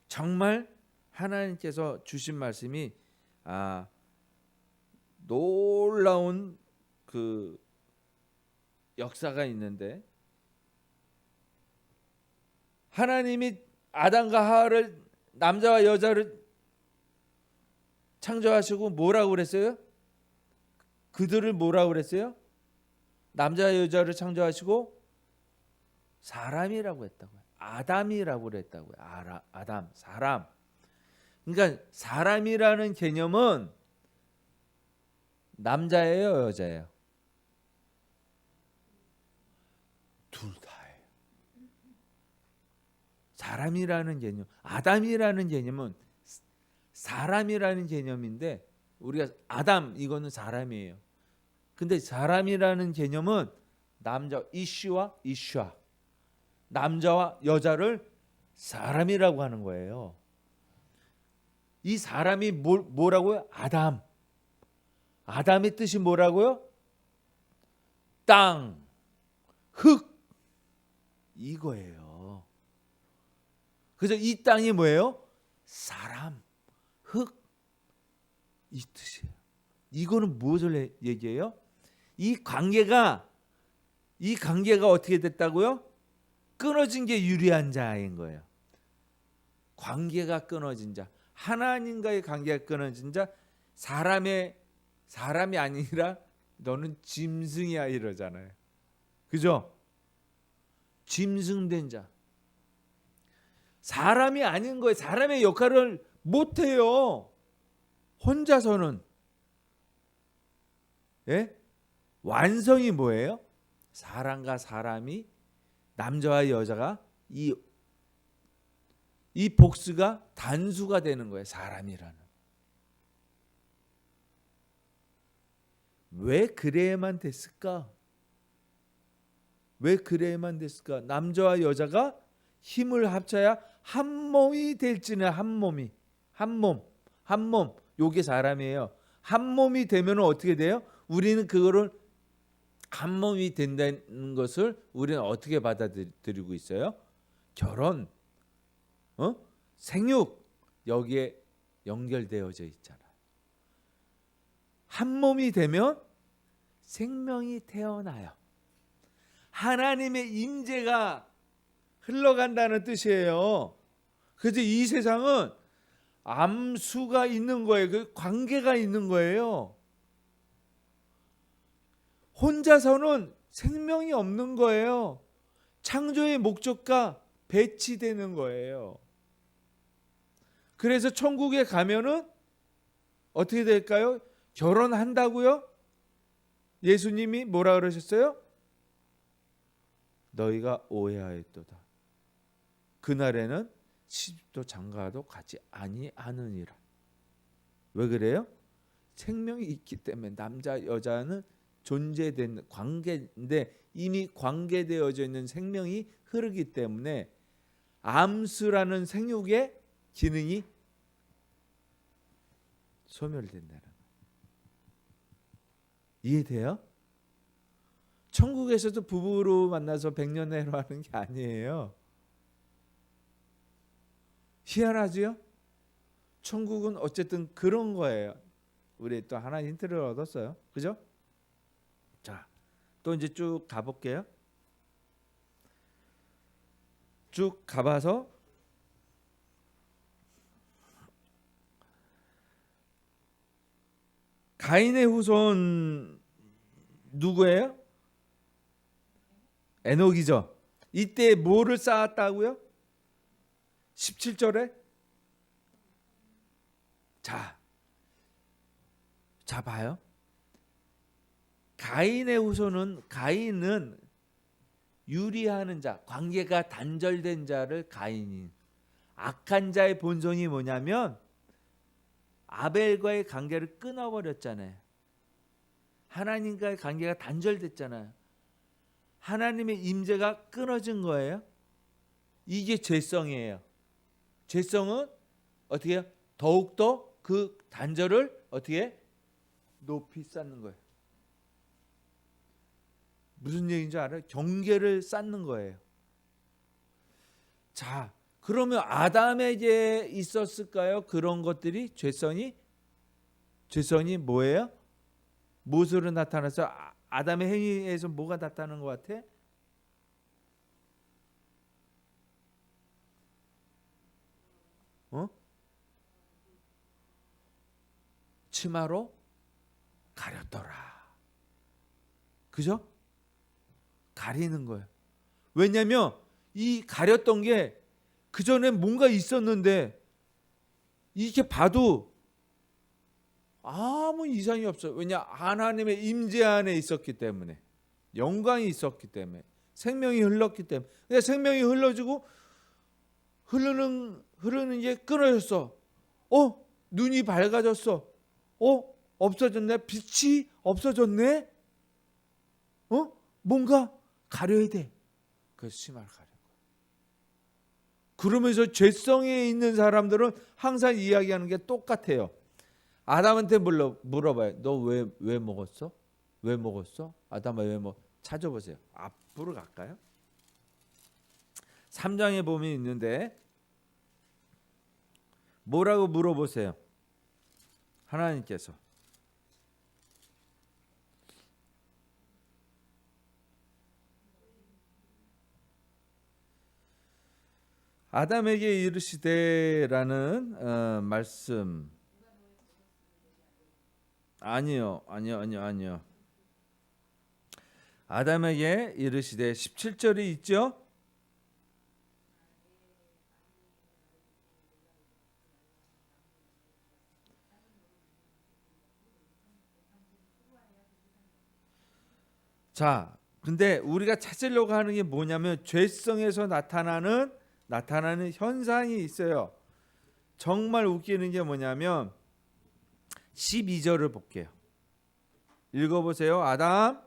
정말 하나님께서 주신 말씀이 놀라운 그 역사가 있는데, 하나님이 아담과 하와를, 남자와 여자를 창조하시고 뭐라고 그랬어요? 그들을 뭐라고 그랬어요? 남자와 여자를 창조하시고 사람이라고 했다고요. 아담이라고 그랬다고요. 아담, 사람. 그러니까 사람이라는 개념은 남자예요, 여자예요? 둘 다예요. 사람이라는 개념, 아담이라는 개념은 사람이라는 개념인데, 우리가 아담 이거는 사람이에요. 근데 사람이라는 개념은 남자 이슈와 이슈아, 남자와 여자를 사람이라고 하는 거예요. 이 사람이 뭐라고요? 아담. 아담의 뜻이 뭐라고요? 땅, 흙, 이거예요. 그래서 이 땅이 뭐예요? 사람, 흙, 이 뜻이에요. 이거는 무엇을 얘기해요? 이 관계가 어떻게 됐다고요? 끊어진 게 유리한 자인 거예요. 관계가 끊어진 자, 하나님과의 관계가 끊어진 자, 사람이 아니라 너는 짐승이야 이러잖아요. 그죠? 짐승된 자, 사람이 아닌 거예요. 사람의 역할을 못해요, 혼자서는. 예? 완성이 뭐예요? 사람과 사람이, 남자와 여자가 이 복수가 단수가 되는 거예요. 사람이라는. 왜 그래야만 됐을까? 왜 그래야만 됐을까? 남자와 여자가 힘을 합쳐야 한 몸이 될지는, 한 몸. 요게 사람이에요. 한 몸이 되면 어떻게 돼요? 우리는 그거를 한 몸이 된다는 것을 우리는 어떻게 받아들이고 있어요? 결혼, 생육, 여기에 연결되어져 있잖아요. 한 몸이 되면 생명이 태어나요. 하나님의 임재가 흘러간다는 뜻이에요. 그래서 이 세상은 암수가 있는 거예요. 그 관계가 있는 거예요. 혼자서는 생명이 없는 거예요. 창조의 목적과 배치되는 거예요. 그래서 천국에 가면은 어떻게 될까요? 결혼한다고요? 예수님이 뭐라 그러셨어요? 너희가 오해하였도다. 그날에는 시집도 장가도 가지 아니하느니라. 왜 그래요? 생명이 있기 때문에. 남자 여자는 존재된 관계인데 이미 관계되어져 있는 생명이 흐르기 때문에 암수라는 생육의 기능이 소멸된다는 거예요. 이해돼요? 천국에서도 부부로 만나서 백년해로 하는 게 아니에요. 희한하지요? 천국은 어쨌든 그런 거예요. 우리 또 하나 힌트를 얻었어요. 그죠? 자, 또 이제 쭉 가볼게요. 쭉 가봐서 가인의 후손 누구예요? 에녹이죠. 이때 뭐를 쌓았다고요? 17절에 자 봐요. 가인의 후손은, 가인은 유리하는 자, 관계가 단절된 자를 가인이. 악한 자의 본성이 뭐냐면 아벨과의 관계를 끊어버렸잖아요. 하나님과의 관계가 단절됐잖아요. 하나님의 임재가 끊어진 거예요. 이게 죄성이에요. 죄성은 어떻게 해요? 더욱더 그 단절을 어떻게 높이 쌓는 거예요. 무슨 얘기인지 알아요? 경계를 쌓는 거예요. 자, 그러면 아담에게 있었을까요? 그런 것들이 죄성이 뭐예요? 무엇으로 나타나서 아담의 행위에서 뭐가 나타나는 것 같아? 치마로 가렸더라. 그죠? 가리는 거예요. 왜냐하면 이 가렸던 게 그 전에 뭔가 있었는데 이렇게 봐도 아무 이상이 없어요. 왜냐? 하나님의 임재 안에 있었기 때문에, 영광이 있었기 때문에, 생명이 흘렀기 때문에. 근데 생명이 흘러지고 흐르는 게 끊어졌어. 눈이 밝아졌어. 없어졌네. 빛이 없어졌네. 뭔가 가려야 돼. 그래서 치마를 가려. 그러면서 죄성에 있는 사람들은 항상 이야기하는 게 똑같아요. 아담한테 물어봐요. 너 왜 먹었어? 왜 먹었어? 아담아 왜 먹? 찾아보세요. 앞으로 갈까요? 3장에 보면 있는데 뭐라고 물어보세요. 하나님께서 아담에게 이르시되라는 말씀. 아니요. 아담에게 이르시되 17절이 있죠. 자, 근데 우리가 찾으려고 하는 게 뭐냐면 죄성에서 나타나는 현상이 있어요. 정말 웃기는 게 뭐냐면 12절을 볼게요. 읽어보세요. 아담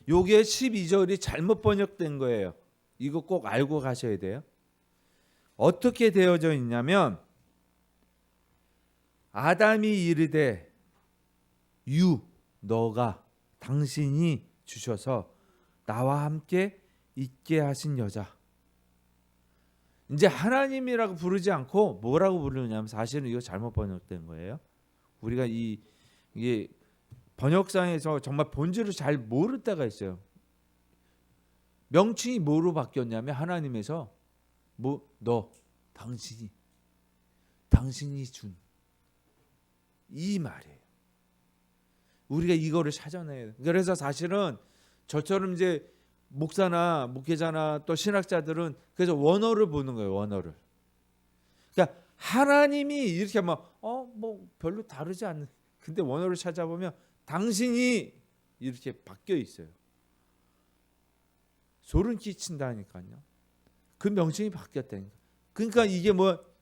요게 12절이 잘못 번역된 거예요. 이거 꼭 알고 가셔야 돼요. 어떻게 되어져 있냐면 아담이 이르되 너가 당신이 주셔서 나와 함께 있게 하신 여자. 이제 하나님이라고 부르지 않고 뭐라고 부르냐면 사실은 이거 잘못 번역된 거예요. 우리가 이게 번역상에서 정말 본질을 잘 모를 때가 있어요. 명칭이 뭐로 바뀌었냐면 하나님에서 당신이 준 이 말이에요. 우리가 이거를 찾아내야 돼요. 그래서 사실은 저처럼 이제 목사나 목회자나 또 신학자들은 그래서 원어를 보는 거예요. 원어를. 그러니까 하나님이 이렇게 뭐 별로 다르지 않는. 근데 원어를 찾아보면 당신이 이렇게 바뀌어 있어요. 소름 끼친다니까요. 그 명칭이 바뀌었다니까. 그러니까 이게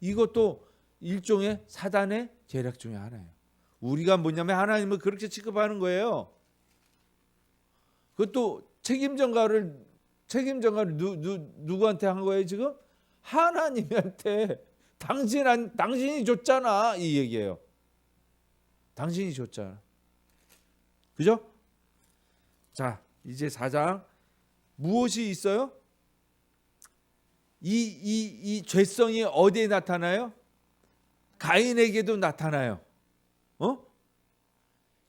이것도 일종의 사단의 계략 중에 하나예요. 우리가 뭐냐면 하나님을 그렇게 취급하는 거예요. 그것도 책임전가를 누구한테 한 거예요 지금? 하나님한테. 당신이 줬잖아 이 얘기예요. 당신이 줬잖아. 그죠? 자, 이제 4장 무엇이 있어요? 이 죄성이 어디에 나타나요? 가인에게도 나타나요.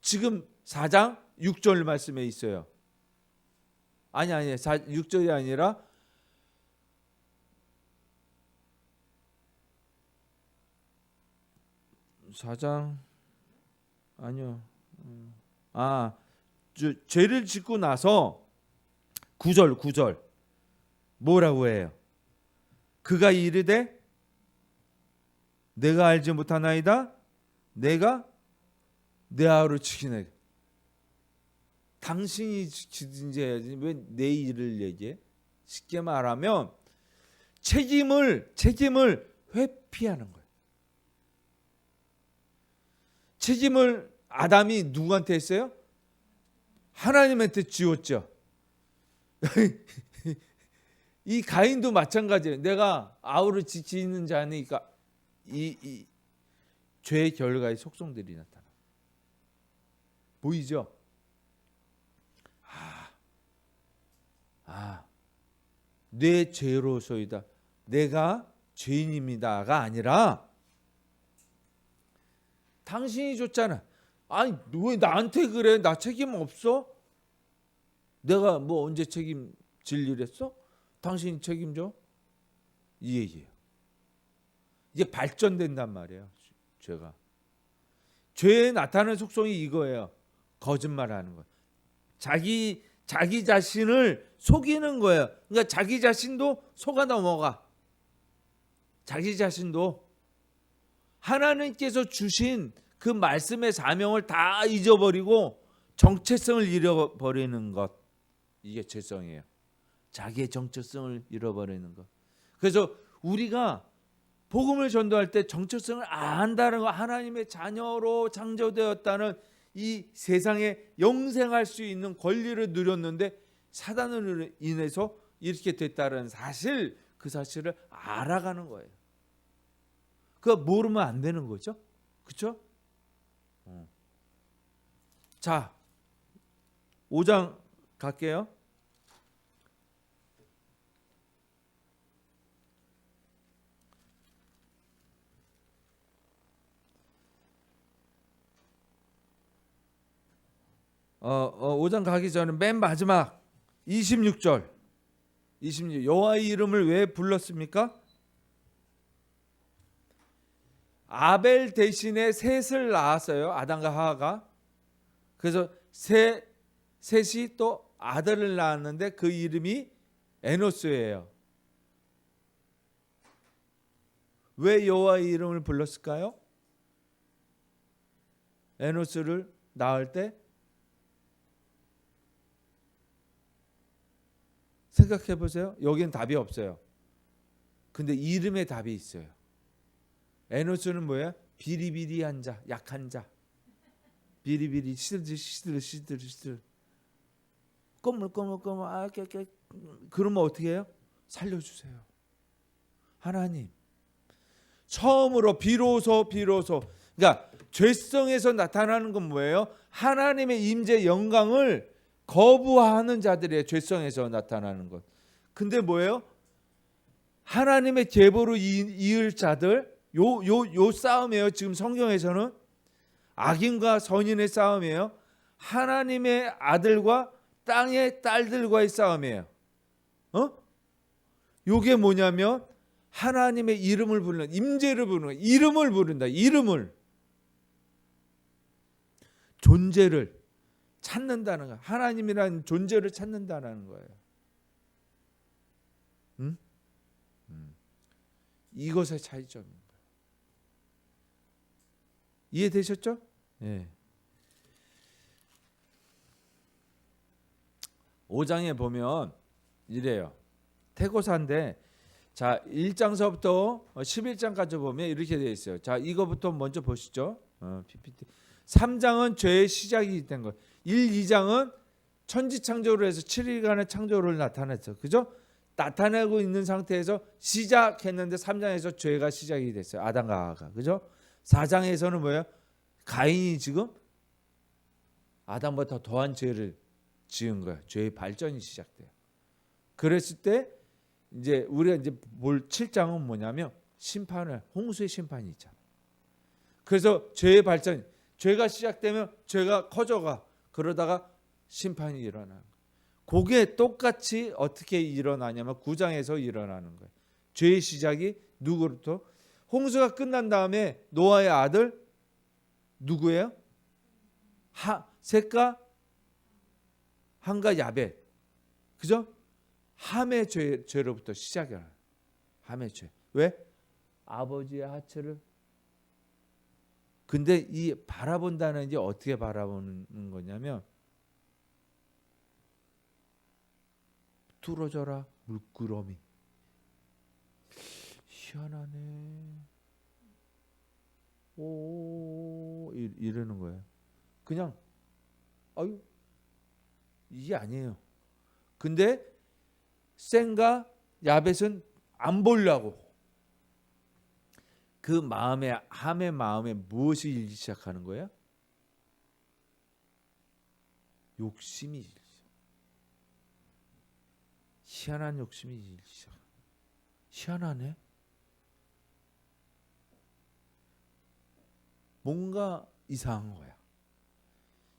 지금 4장 6절 말씀에 있어요. 아니 6절이 아니라 4장 아니요. 죄를 짓고 나서 9절 뭐라고 해요? 그가 이르되 내가 알지 못하나이다. 내가 내 아우를 죽이네. 당신이 지든지 해야지 왜 내 일을 얘기해? 쉽게 말하면 책임을 회피하는 거예요. 책임을 아담이 누구한테 했어요? 하나님한테 지웠죠. 이 가인도 마찬가지예요. 내가 아우를 지키는 자니까 이 죄의 결과의 속성들이 나타나. 보이죠? 내 죄로소이다. 내가 죄인입니다가 아니라 당신이 줬잖아. 아니 왜 나한테 그래? 나 책임 없어? 내가 뭐 언제 책임질 일했어? 당신이 책임져? 이 얘기예요. 이게 발전된단 말이에요. 죄가. 죄에 나타나는 속성이 이거예요. 거짓말하는 거. 자기 자신을 속이는 거예요. 그러니까 자기 자신도 속아 넘어가. 자기 자신도 하나님께서 주신 그 말씀의 사명을 다 잊어버리고 정체성을 잃어버리는 것. 이게 죄성이에요. 자기의 정체성을 잃어버리는 것. 그래서 우리가 복음을 전도할 때 정체성을 안다는 거, 하나님의 자녀로 창조되었다는 이 세상에 영생할 수 있는 권리를 누렸는데 사단으로 인해서 이렇게 됐다는 사실, 그 사실을 알아가는 거예요. 그거 모르면 안 되는 거죠. 그렇죠? 자, 5장 갈게요. 어, 5장 가기 전에 맨 마지막 26절. 26. 여호와의 이름을 왜 불렀습니까? 아벨 대신에 셋을 낳았어요. 아담과 하와가. 그래서 셋이 또 아들을 낳았는데 그 이름이 에노스예요. 왜 여호와의 이름을 불렀을까요? 에노스를 낳을 때 생각해 보세요. 여기는 답이 없어요. 근데 이름에 답이 있어요. 에노스는 뭐야? 비리비리한 자, 약한 자. 비리비리 시들. 꼬물. 그러면 어떻게 해요? 살려주세요. 하나님. 처음으로 비로소. 그러니까 죄성에서 나타나는 건 뭐예요? 하나님의 임재 영광을 거부하는 자들의 죄성에서 나타나는 것. 근데 뭐예요? 하나님의 계보로 이을 자들, 요 싸움이에요. 지금 성경에서는 악인과 선인의 싸움이에요. 하나님의 아들과 땅의 딸들과의 싸움이에요. 요게 뭐냐면 하나님의 이름을 부르는, 임재를 부르는 거예요. 이름을 부른다. 이름을. 존재를 찾는다는 거예요. 하나님이라는 존재를 찾는다는 거예요. 이것의 차이점입니다. 이해되셨죠? 네. 5장에 보면 이래요. 태고사인데 자 1장서부터 11장까지 보면 이렇게 되어 있어요. 자 이거부터 먼저 보시죠. PPT. 3장은 죄의 시작이 된 거예요. 1, 2장은 천지창조를 해서 7일간의 창조를 나타냈죠. 그죠? 나타내고 있는 상태에서 시작했는데 3장에서 죄가 시작이 됐어요. 아담과 하와가. 그죠? 4장에서는 뭐예요? 가인이 지금 아담보다 더한 죄를 지은 거예요. 죄의 발전이 시작돼요. 그랬을 때 이제 우리가 이제 볼 7장은 뭐냐면 심판을, 홍수의 심판이 있잖아요. 그래서 죄의 발전, 죄가 시작되면 죄가 커져가. 그러다가 심판이 일어나는 거예요. 그게 똑같이 어떻게 일어나냐면 9장에서 일어나는 거예요. 죄의 시작이 누구로부터? 홍수가 끝난 다음에 노아의 아들 누구예요? 셋과 함과 야벳. 그죠? 함의 죄로부터 시작이야. 함의 죄. 왜? 아버지의 하체를. 근데 이 바라본다는 게 어떻게 바라보는 거냐면 뚫어져라 물구러미. 희한하네. 오 이러는 거예요. 그냥 아유 이게 아니에요. 근데 셈과 야벳은 안 보려고 그 마음에 함의 마음에 무엇이 일기 시작하는 거예요? 욕심이 일기 시작. 희한한 욕심이 일기 시작. 희한하네. 뭔가 이상한 거야.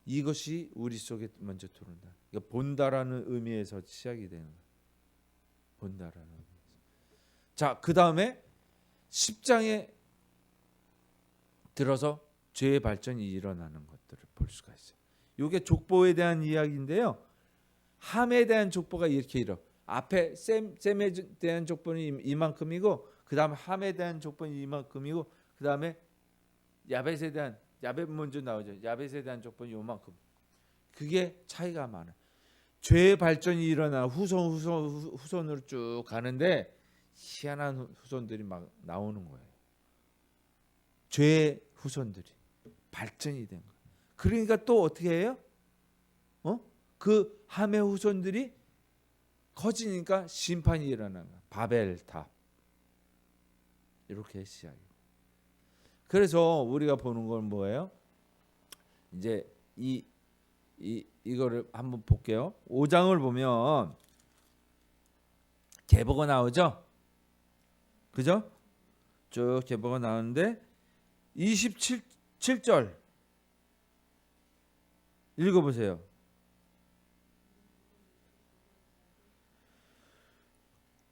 이것이 우리 속에 먼저 들어온다. 그러니까 본다라는 의미에서 시작이 되는 거야. 본다라는 의미에서. 자, 그 다음에 10장에 들어서 죄의 발전이 일어나는 것들을 볼 수가 있어요. 이게 족보에 대한 이야기인데요. 함에 대한 족보가 이렇게 이뤄. 앞에 셈에 대한 족보는 이만큼이고, 그 다음에 함에 대한 족보는 이만큼이고, 그 다음에 야벳에 대한, 야벳 먼저 나오죠. 야벳에 대한 족보는 요만큼. 그게 차이가 많아요. 죄의 발전이 일어나 후손으로 쭉 가는데 희한한 후손들이 막 나오는 거예요. 죄의 후손들이 발전이 된 거예요. 그러니까 또 어떻게 해요? 그 함의 후손들이 커지니까 심판이 일어나는 거예요. 바벨탑. 이렇게 시작해요. 그래서 우리가 보는 건 뭐예요? 이제 이거를 한번 볼게요. 5장을 보면 계보가 나오죠? 그죠? 쭉 계보가 나오는데 27절 읽어보세요.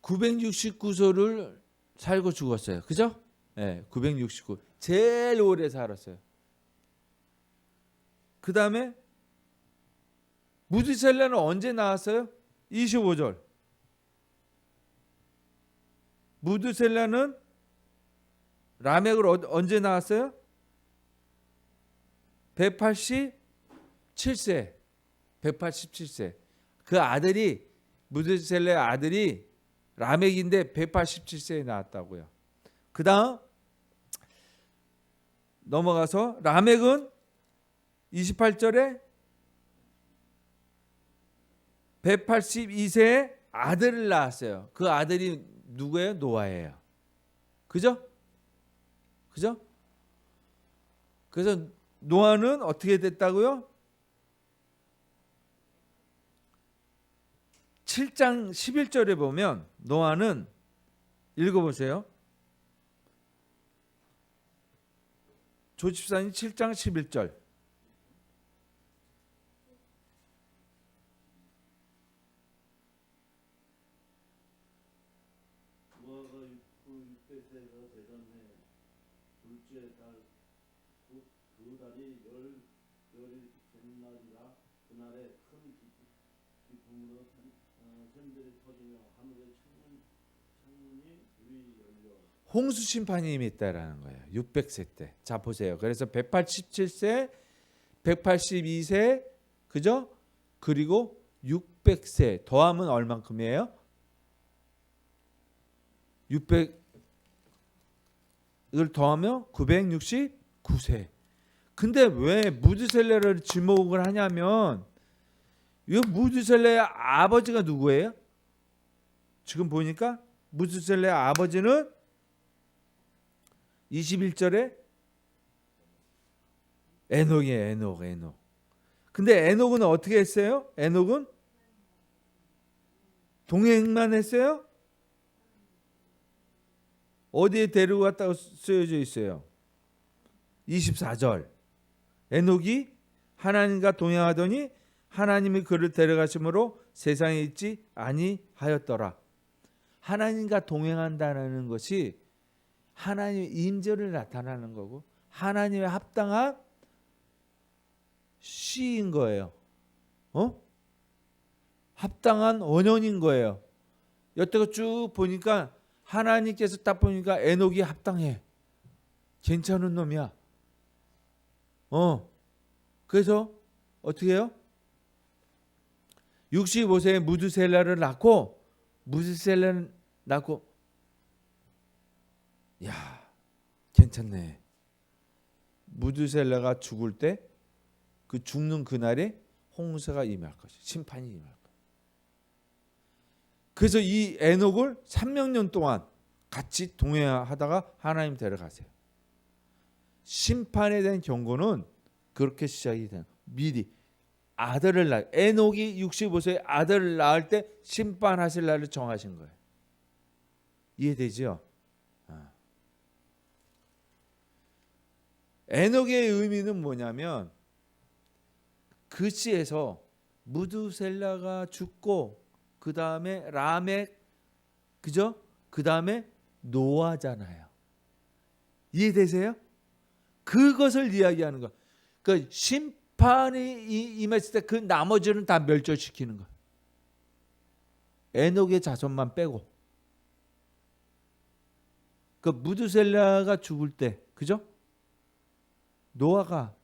(969소를) 살고 죽었어요. 그죠? 네, 969. 제일 오래 살았어요. 그 다음에 무드셀라는 언제 나왔어요? 25절. 무드셀라는 라멕을 언제 낳았어요? 187세. 187세. 그 아들이, 무드셀라의 아들이 라멕인데 187세에 낳았다고요. 그 다음 넘어가서 라멕은 28절에 182세에 아들을 낳았어요. 그 아들이 누구예요? 노아예요. 그죠? 그죠? 그래서 노아는 어떻게 됐다고요? 7장 11절에 보면 노아는, 읽어보세요. 조집사님 7장 11절. 노아가 600세가 되던 해 둘째 달 곧 그 달이 열이 된 날이라 그날에 큰 기쁨으로 샘들이 터지며 하늘의 창문이 불이 열려 홍수 심판이 임했다라는 거예요. 600세 때. 자, 보세요. 그래서 187세, 182세, 그죠? 그리고 600세 더하면 얼만큼이에요? 600을 더하면 969세. 근데 왜 무드셀라를 지목을 하냐면, 이 무드셀라의 아버지가 누구예요? 지금 보니까 무드셀라의 아버지는 21절에 에녹이에요. 에녹. 근데 에녹은 어떻게 했어요? 에녹은 동행만 했어요? 어디에 데리고 갔다고 쓰여져 있어요? 24절. 에녹이 하나님과 동행하더니 하나님이 그를 데려가심으로 세상에 있지 아니하였더라. 하나님과 동행한다는 것이 하나님의 임재를 나타나는 거고 하나님의 합당한 시인 거예요. 합당한 원형인 거예요. 여태껏 쭉 보니까 하나님께서 딱 보니까 에녹이 합당해. 괜찮은 놈이야. 그래서 어떻게 해요? 65세에 무드셀라를 낳고, 무드셀라를 낳고, 야, 괜찮네. 무드셀라가 죽을 때 그 죽는 그날에 홍수가 임할 것이, 심판이 임할 거예요. 그래서 이 에녹을 300년 동안 같이 동행하다가 하나님 데려가세요. 심판에 대한 경고는 그렇게 시작이 돼요. 미리 아들을 낳 에녹이 65세에 아들을 낳을 때 심판하실 날을 정하신 거예요. 이해되죠? 에녹의 의미는 뭐냐면 그 시에서 무두셀라가 죽고 그 다음에 라멕, 그죠? 그 다음에 노아잖아요. 이해되세요? 그것을 이야기하는 거. 그 심판이 임했을 때 그 나머지는 다 멸절시키는 거. 에녹의 자손만 빼고. 그 무두셀라가 죽을 때, 그죠? 노아가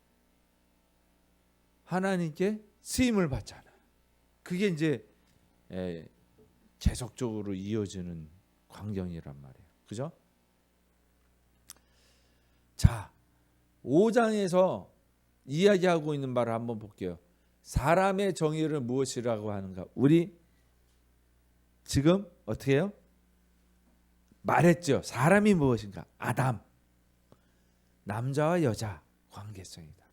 하나님께 쓰임을 받잖아. 그게 이제 계속적으로 이어지는 광경이란 말이에요. 그죠? 자, 5장에서 이야기하고 있는 말을 한번 볼게요. 사람의 정의를 무엇이라고 하는가? 우리 지금 어떻게 해요? 말했죠. 사람이 무엇인가? 아담. 남자와 여자 관계성이다.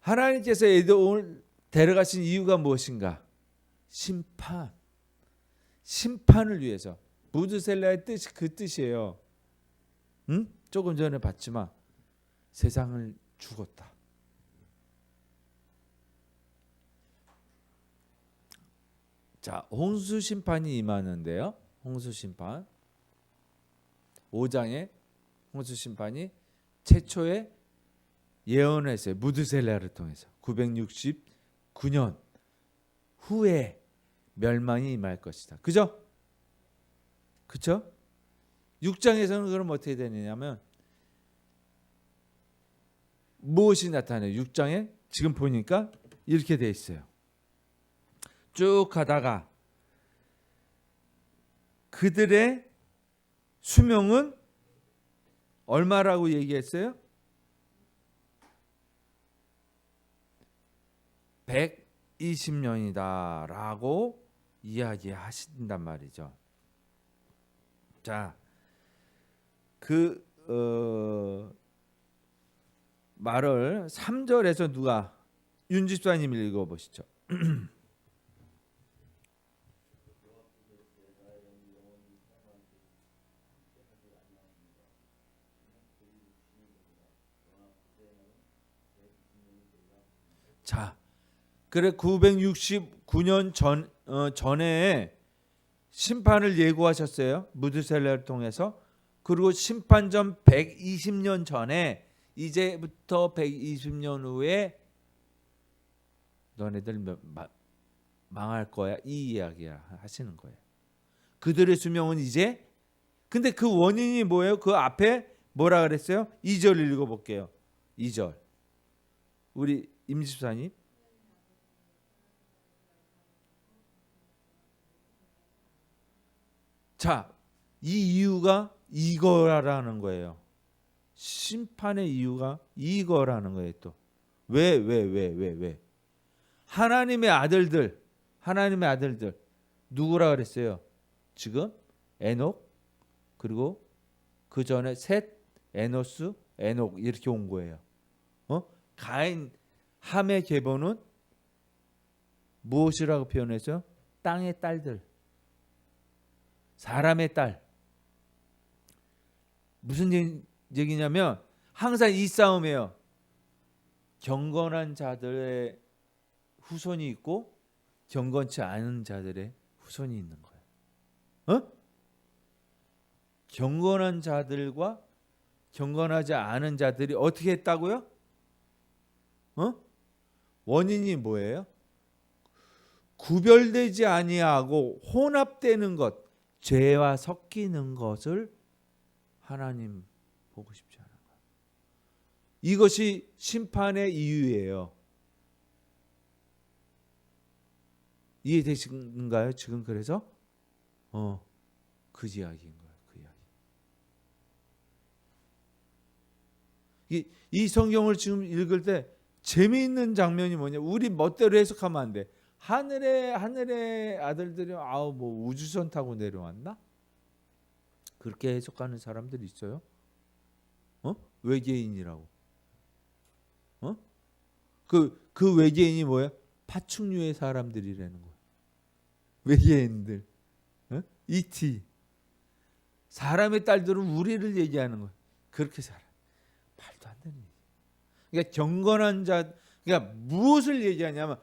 하나님께서 에돔을 데려가신 이유가 무엇인가? 심판. 심판을 위해서. 무드셀라의 뜻이 그 뜻이에요. 응? 조금 전에 봤지만 세상을 죽었다. 자, 홍수 심판이 임하는데요. 홍수 심판. 5장에 홍수 심판이 최초에 예언했어요. 무드셀라를 통해서 969년 후에 멸망이 임할 것이다. 그죠? 그렇죠? 6장에서는 그럼 어떻게 되느냐면 무엇이 나타나요? 6장에 지금 보니까 이렇게 돼 있어요. 쭉 가다가 그들의 수명은 얼마라고 얘기했어요? 120년이다 라고 이야기하신단 말이죠. 자, 그 말을 3절에서 누가 윤집사님 읽어보시죠. 자, 그래 969년 전에 심판을 예고하셨어요. 무드셀라를 통해서. 그리고 심판 전 120년 전에 이제부터 120년 후에 너네들 망할 거야. 이 이야기야 하시는 거예요. 그들의 수명은 이제 근데 그 원인이 뭐예요? 그 앞에 뭐라 그랬어요? 2절 읽어볼게요. 2절. 우리 임집사님. 자, 이 이유가 이거라는 거예요. 심판의 이유가 이거라는 거예요. 또 왜? 하나님의 아들들 누구라 그랬어요? 지금 에녹 그리고 그 전에 셋, 에노스, 에녹 이렇게 온 거예요. 가인 함의 계보는 무엇이라고 표현했어요? 땅의 딸들, 사람의 딸. 무슨 얘기냐면 항상 이 싸움이에요. 경건한 자들의 후손이 있고 경건치 않은 자들의 후손이 있는 거예요. 경건한 자들과 경건하지 않은 자들이 어떻게 했다고요? 원인이 뭐예요? 구별되지 아니하고 혼합되는 것, 죄와 섞이는 것을 하나님 보고 싶지 않은 거예요. 이것이 심판의 이유예요. 이해되신가요? 지금 그래서 그 이야기인 거예요. 그 이야기. 이 성경을 지금 읽을 때 재미있는 장면이 뭐냐? 우리 멋대로 해석하면 안 돼. 하늘의 아들들이 아우 뭐 우주선 타고 내려왔나? 그렇게 해석하는 사람들이 있어요. 외계인이라고. 그 외계인이 뭐야? 파충류의 사람들이라는 거야. 외계인들. E.T. 사람의 딸들은 우리를 얘기하는 거야. 그렇게 살아. 말도 안 되는 얘기. 그러니까 경건한 자, 그러니까 무엇을 얘기하냐면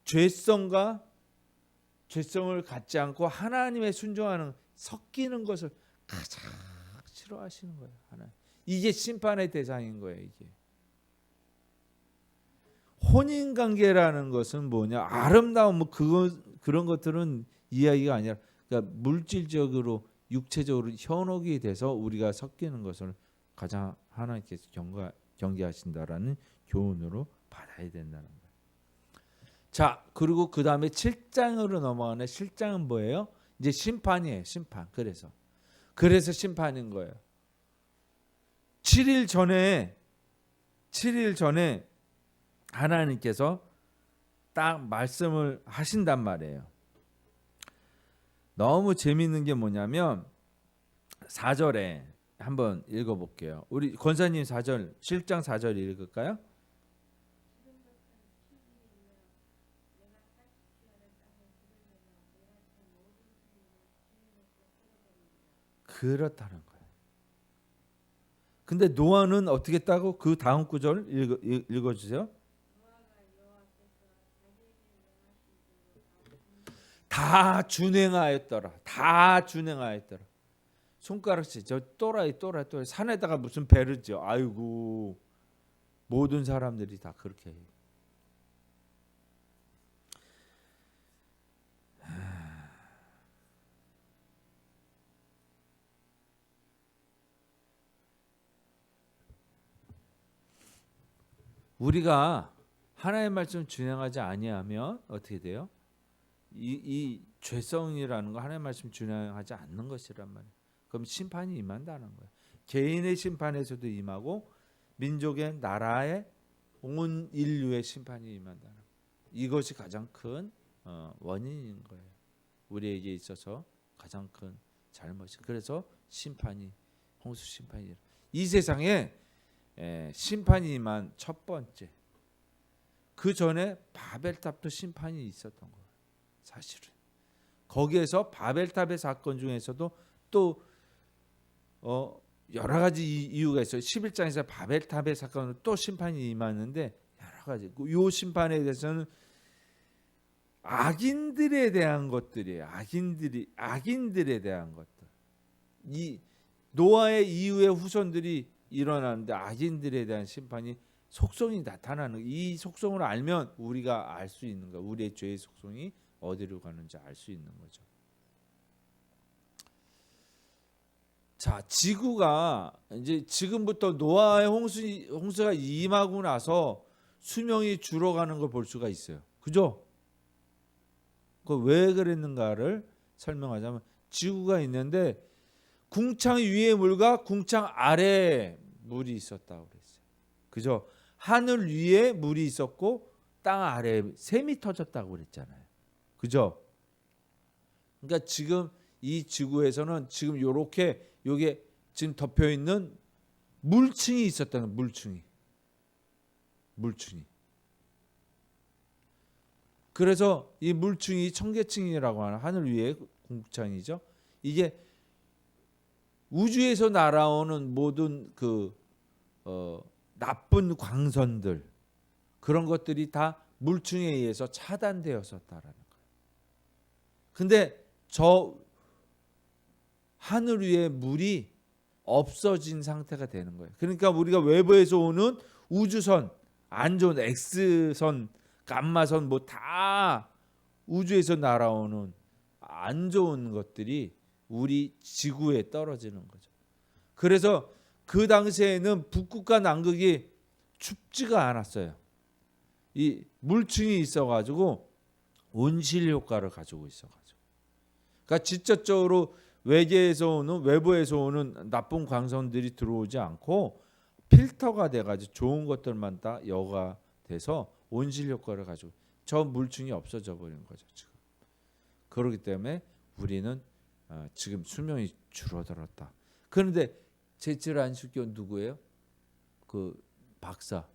죄성과 죄성을 갖지 않고 하나님의 순종하는 섞이는 것을 가장 싫어하시는 거예요. 하나님. 이게 심판의 대상인 거예요. 이게 혼인 관계라는 것은 뭐냐? 아름다운 뭐 그런 것들은 이야기가 아니라 그러니까 물질적으로 육체적으로 현혹이 돼서 우리가 섞이는 것을 가장 하나님께서 경계하신다라는 교훈으로 받아야 된다는 거예요. 자, 그리고 그 다음에 7장으로 넘어가네. 7장은 뭐예요? 이제 심판이에요. 심판. 그래서 심판인 거예요. 7일 전에 하나님께서 딱 말씀을 하신단 말이에요. 너무 재밌는 게 뭐냐면 4절에 한번 읽어볼게요. 우리 권사님 4절 7장 4절 읽을까요? 그렇다는 거예요. 근데 노아는 어떻게 했다고? 그 다음 구절 읽어주세요. 다 준행하였더라. 손가락질. 저 또라이. 산에다가 무슨 배를 지어. 아이고. 모든 사람들이 다 그렇게 해요. 우리가 하나님의 말씀 준행하지 아니하면 어떻게 돼요? 이 죄성이라는 거 하나님의 말씀 준행하지 않는 것이란 말이에요. 그럼 심판이 임한다는 거예요. 개인의 심판에서도 임하고 민족의 나라의 온 인류의 심판이 임한다는 거예요. 이것이 가장 큰 원인인 거예요. 우리에게 있어서 가장 큰 잘못이. 그래서 심판이 홍수 심판이 이 세상에 심판이 임한 첫 번째. 그 전에 바벨탑도 심판이 있었던 거예요. 사실은 거기에서 바벨탑의 사건 중에서도 또 여러 가지 이유가 있어요. 11장에서 바벨탑의 사건으로 또 심판이 임하는데 여러 가지. 이 심판에 대해서는 악인들에 대한 것들이에요. 악인들에 대한 것들. 이 노아의 이후의 후손들이 일어나는데 악인들에 대한 심판이 속성이 나타나는 이 속성을 알면 우리가 알 수 있는 거. 우리의 죄의 속성이 어디로 가는지 알 수 있는 거죠. 자, 지구가 이제 지금부터 노아의 홍수가 임하고 나서 수명이 줄어가는 걸 볼 수가 있어요. 그죠? 그 왜 그랬는가를 설명하자면 지구가 있는데 궁창 위에 물과 궁창 아래에 물이 있었다고 그랬어요. 그죠? 하늘 위에 물이 있었고 땅 아래에 샘이 터졌다고 그랬잖아요. 그죠? 그러니까 지금 이 지구에서는 지금 요렇게 요게 지금 덮여 있는 물층이 있었다는 물층이. 그래서 이 물층이 청계층이라고 하는 하늘 위에 궁창이죠. 이게 우주에서 날아오는 모든 나쁜 광선들 그런 것들이 다 물층에 의해서 차단되었었다라는 거예요. 근데 저 하늘 위에 물이 없어진 상태가 되는 거예요. 그러니까 우리가 외부에서 오는 우주선, 안 좋은 X선, 감마선 뭐 다 우주에서 날아오는 안 좋은 것들이 우리 지구에 떨어지는 거죠. 그래서 그 당시에는 북극과 남극이 춥지가 않았어요. 이 물층이 있어가지고 온실 효과를 가지고 있어가지고. 그러니까 직접적으로 외부에서 오는 나쁜 광선들이 들어오지 않고 필터가 돼가지고 좋은 것들만 다 여가 돼서 온실 효과를 가지고. 저 물증이 없어져 버린 거죠 지금. 그렇기 때문에 우리는 지금 수명이 줄어들었다. 그런데 제칠 안식교 누구예요? 그 박사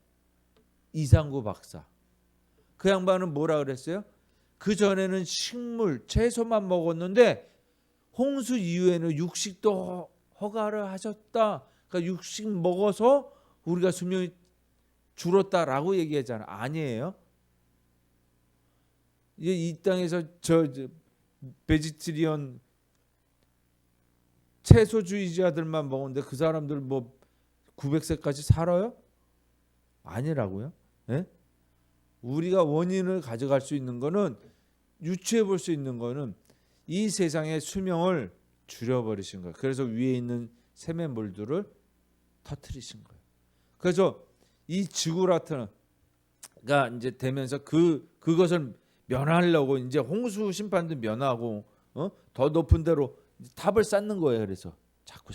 이상구 박사. 그 양반은 뭐라 그랬어요? 그 전에는 식물 채소만 먹었는데 홍수 이후에는 육식도 허가를 하셨다. 그러니까 육식 먹어서 우리가 수명이 줄었다라고 얘기하잖아. 아니에요. 이 땅에서 저 베지테리언 채소주의자들만 먹었는데 그 사람들 뭐 900세까지 살아요? 아니라고요. 예? 우리가 원인을 가져갈 수 있는 거는, 유추해 볼 수 있는 거는 이 세상의 수명을 줄여버리신 거예요. 그래서 위에 있는 세면물들을 터뜨리신 거예요. 그래서 이 지구라트가 이제 되면서 그것을 면하려고 이제 홍수 심판도 면하고 더 높은 데로 탑을 쌓는 거예요. 그래서 자꾸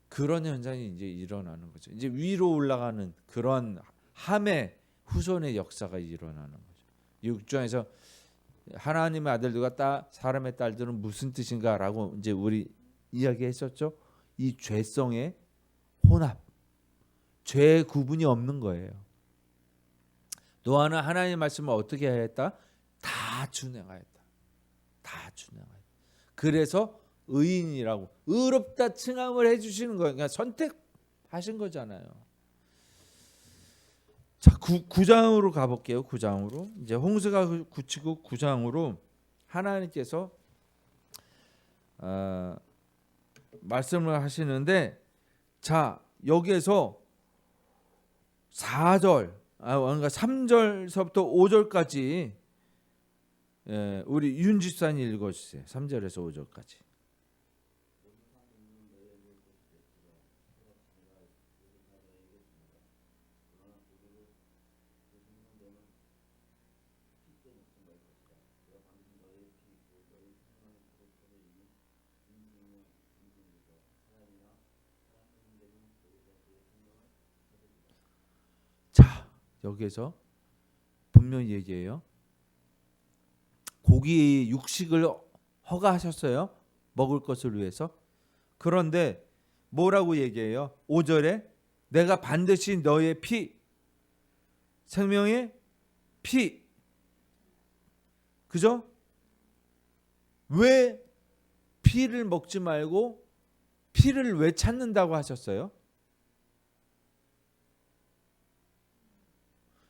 그런 현상이 이제 일어나는 거죠. 이제 위로 올라가는 그런 함의 후손의 역사가 일어나는 거죠. 6장에서 하나님의 아들들과 사람의 딸들은 무슨 뜻인가라고 이제 우리 이야기했었죠. 이 죄성의 혼합, 죄의 구분이 없는 거예요. 노아는 하나님의 말씀을 어떻게 하였다? 다 준행하였다. 다 준행하였다. 그래서 의인이라고, 의롭다 칭함을 해주시는 거예요. 그러니까 선택하신 거잖아요. 자, 9장으로 가볼게요. 9장으로 이제 홍수가 그치고 9장으로 하나님께서 말씀을 하시는데, 자 여기에서 4절, 그러니까 3절서부터 5절까지 우리 윤지사님 읽어주세요. 3절에서 5절까지. 자, 여기에서 분명히 얘기해요. 고기 육식을 허가하셨어요. 먹을 것을 위해서. 그런데 뭐라고 얘기해요? 5절에 내가 반드시 너의 피, 생명의 피, 그죠? 왜 피를 먹지 말고 피를 왜 찾는다고 하셨어요?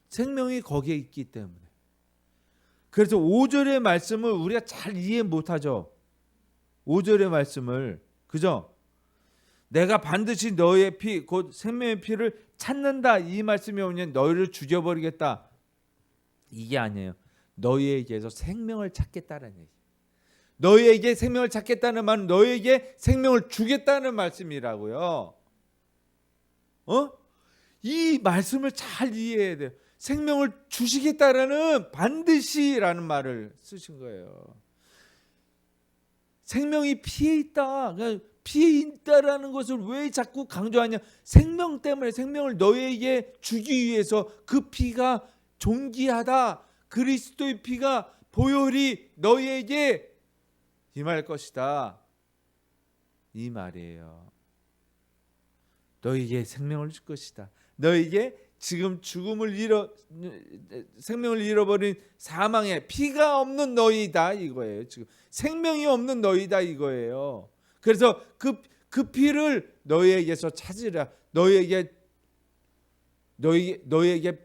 생명이 거기에 있기 때문에. 그래서 5절의 말씀을 우리가 잘 이해 못하죠. 5절의 말씀을, 그죠? 내가 반드시 너의 피, 곧 생명의 피를 찾는다, 이 말씀이 오면 너희를 죽여버리겠다, 이게 아니에요. 너희에게서 생명을 찾겠다는 얘기. 너희에게 생명을 찾겠다는 말은 너희에게 생명을 주겠다는 말씀이라고요. 이 말씀을 잘 이해해야 돼요. 생명을 주시겠다라는 반드시라는 말을 쓰신 거예요. 생명이 피에 있다. 피에 있다라는 것을 왜 자꾸 강조하냐? 생명 때문에, 생명을 너희에게 주기 위해서 그 피가 존귀하다. 그리스도의 피가 보혈이 너희에게 임할 것이다. 이 말이에요. 너희에게 생명을 줄 것이다. 너희에게 지금 생명을 잃어버린 사망의 피가 없는 너희다, 이거예요. 지금 생명이 없는 너희다, 이거예요. 그래서 그 피를 너희에게서 찾으라. 너희에게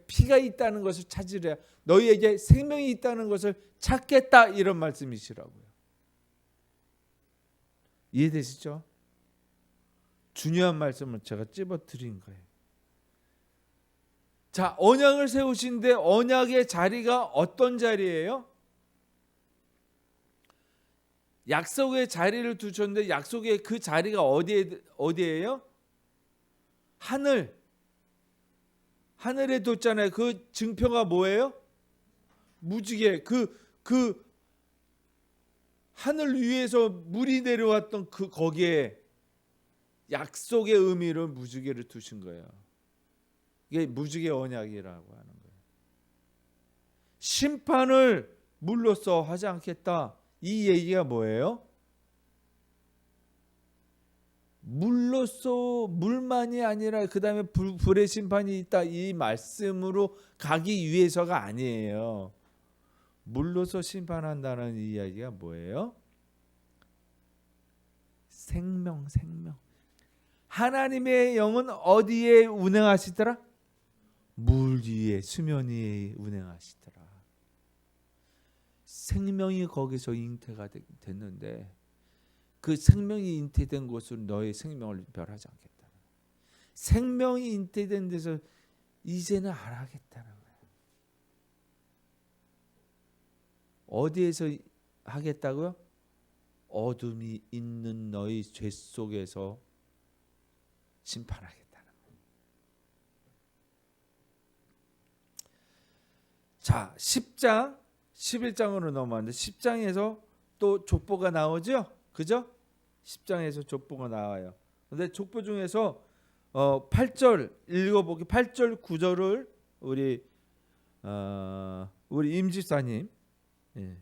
피가 있다는 것을 찾으라. 너희에게 생명이 있다는 것을 찾겠다, 이런 말씀이시라고요. 이해되시죠? 중요한 말씀을 제가 찝어드린 거예요. 자, 언약을 세우신데 언약의 자리가 어떤 자리예요? 약속의 자리를 두셨는데 약속의 그 자리가 어디예요? 하늘에 뒀잖아요. 그 증표가 뭐예요? 무지개. 그 하늘 위에서 물이 내려왔던 거기에 약속의 의미로 무지개를 두신 거예요. 이게 무지개 언약이라고 하는 거예요. 심판을 물로써 하지 않겠다. 이 얘기가 뭐예요? 물로써 물만이 아니라 그 다음에 불의 심판이 있다. 이 말씀으로 가기 위해서가 아니에요. 물로써 심판한다는 이야기가 뭐예요? 생명. 하나님의 영은 어디에 운행하시더라? 물 위에, 수면 위에 운행하시더라. 생명이 거기서 잉태가 됐는데 그 생명이 잉태된 곳으로 너의 생명을 별하지 않겠다. 생명이 잉태된 데서 이제는 안 하겠다는 거야. 어디에서 하겠다고요? 어둠이 있는 너희 죄 속에서 심판하겠다는 거예요. 자, 10장 11장으로 넘어왔는데 10장에서 또 족보가 나오죠? 그죠? 10장에서 족보가 나와요. 근데 족보 중에서 8절 읽어보기 8절 9절을 우리 임집사님 예.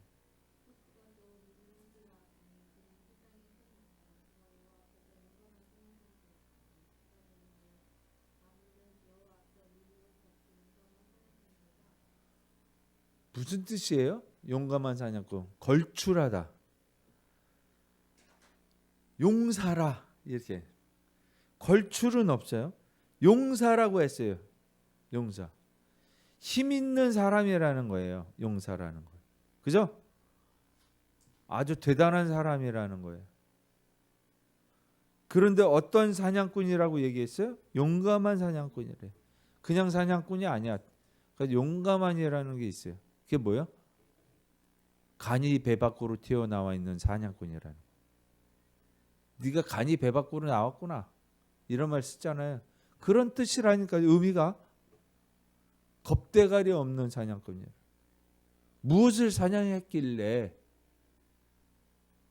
무슨 뜻이에요? 용감한 사냥꾼. 걸출하다. 용사라 이렇게. 걸출은 없어요. 용사라고 했어요. 용사. 힘 있는 사람이라는 거예요. 용사라는 거. 그죠? 아주 대단한 사람이라는 거예요. 그런데 어떤 사냥꾼이라고 얘기했어요? 용감한 사냥꾼이래. 그냥 사냥꾼이 아니야. 그러니까 용감한이라는 게 있어요. 그게 뭐야? 간이 배 밖으로 튀어나와 있는 사냥꾼이라는. 네가 간이 배 밖으로 나왔구나. 이런 말 쓰잖아요. 그런 뜻이라니까. 의미가 겁대가리 없는 사냥꾼이에요. 무엇을 사냥했길래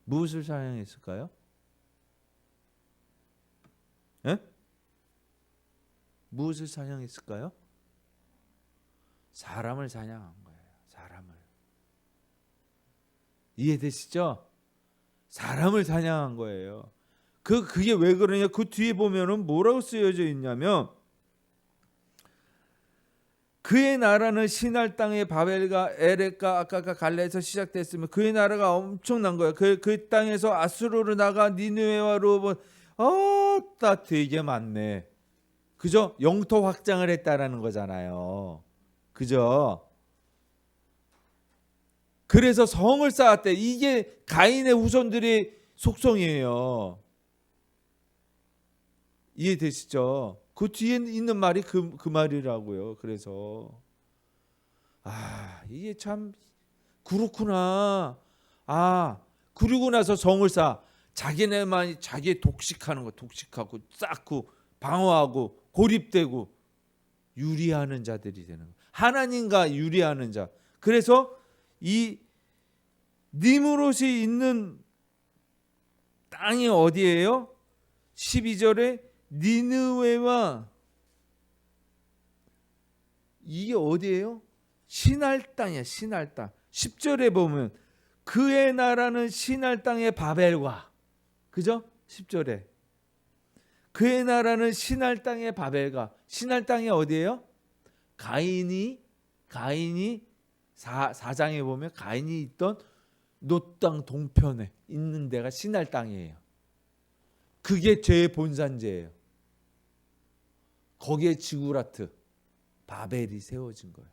무엇을 사냥했을까요? 예? 무엇을 사냥했을까요? 사람을 사냥한 거예요. 사람을. 이해되시죠? 사람을 사냥한 거예요. 그게 왜 그러냐? 그 뒤에 보면은 뭐라고 쓰여져 있냐면 그의 나라는 시날 땅의 바벨과 에렉과 아까가 갈레에서 시작됐으면 그의 나라가 엄청난 거예요. 그 땅에서 아수르로 나가 니느웨와 르호본 다 되게 많네. 그죠? 영토 확장을 했다라는 거잖아요. 그죠? 그래서 성을 쌓았대. 이게 가인의 후손들의 속성이에요. 이해되시죠? 그 뒤에 있는 말이 그 말이라고요. 그래서 이게 참 그렇구나. 그러고 나서 성을 쌓아. 자기네만이 자기 독식하는 거, 독식하고 쌓고 방어하고 고립되고 유리하는 자들이 되는 거예요. 하나님과 유리하는 자. 그래서 이 니므롯이 있는 땅이 어디예요? 12절에 니느웨와 이게 어디예요? 시날 땅이야. 시날 땅. 10절에 보면 그의 나라는 시날 땅의 바벨과, 그죠? 10절에 그의 나라는 시날 땅의 바벨과. 시날 땅이 어디예요? 가인이 4장에 보면 가인이 있던 노 땅 동편에 있는 데가 시날 땅이에요. 그게 죄의 본산지예요. 거기에 지구라트 바벨이 세워진 거예요.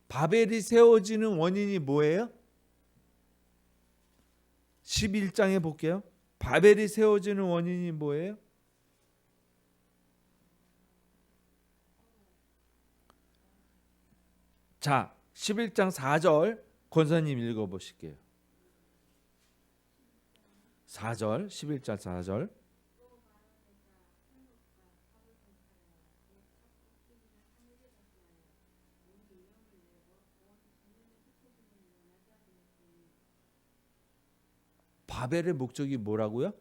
바벨이 세워지는 원인이 뭐예요? 11장에 볼게요. 바벨이 세워지는 원인이 뭐예요? 자, 11장 4절 권사님 읽어보실게요. 4절, 11장 4절. 바벨의 목적이 뭐라고요?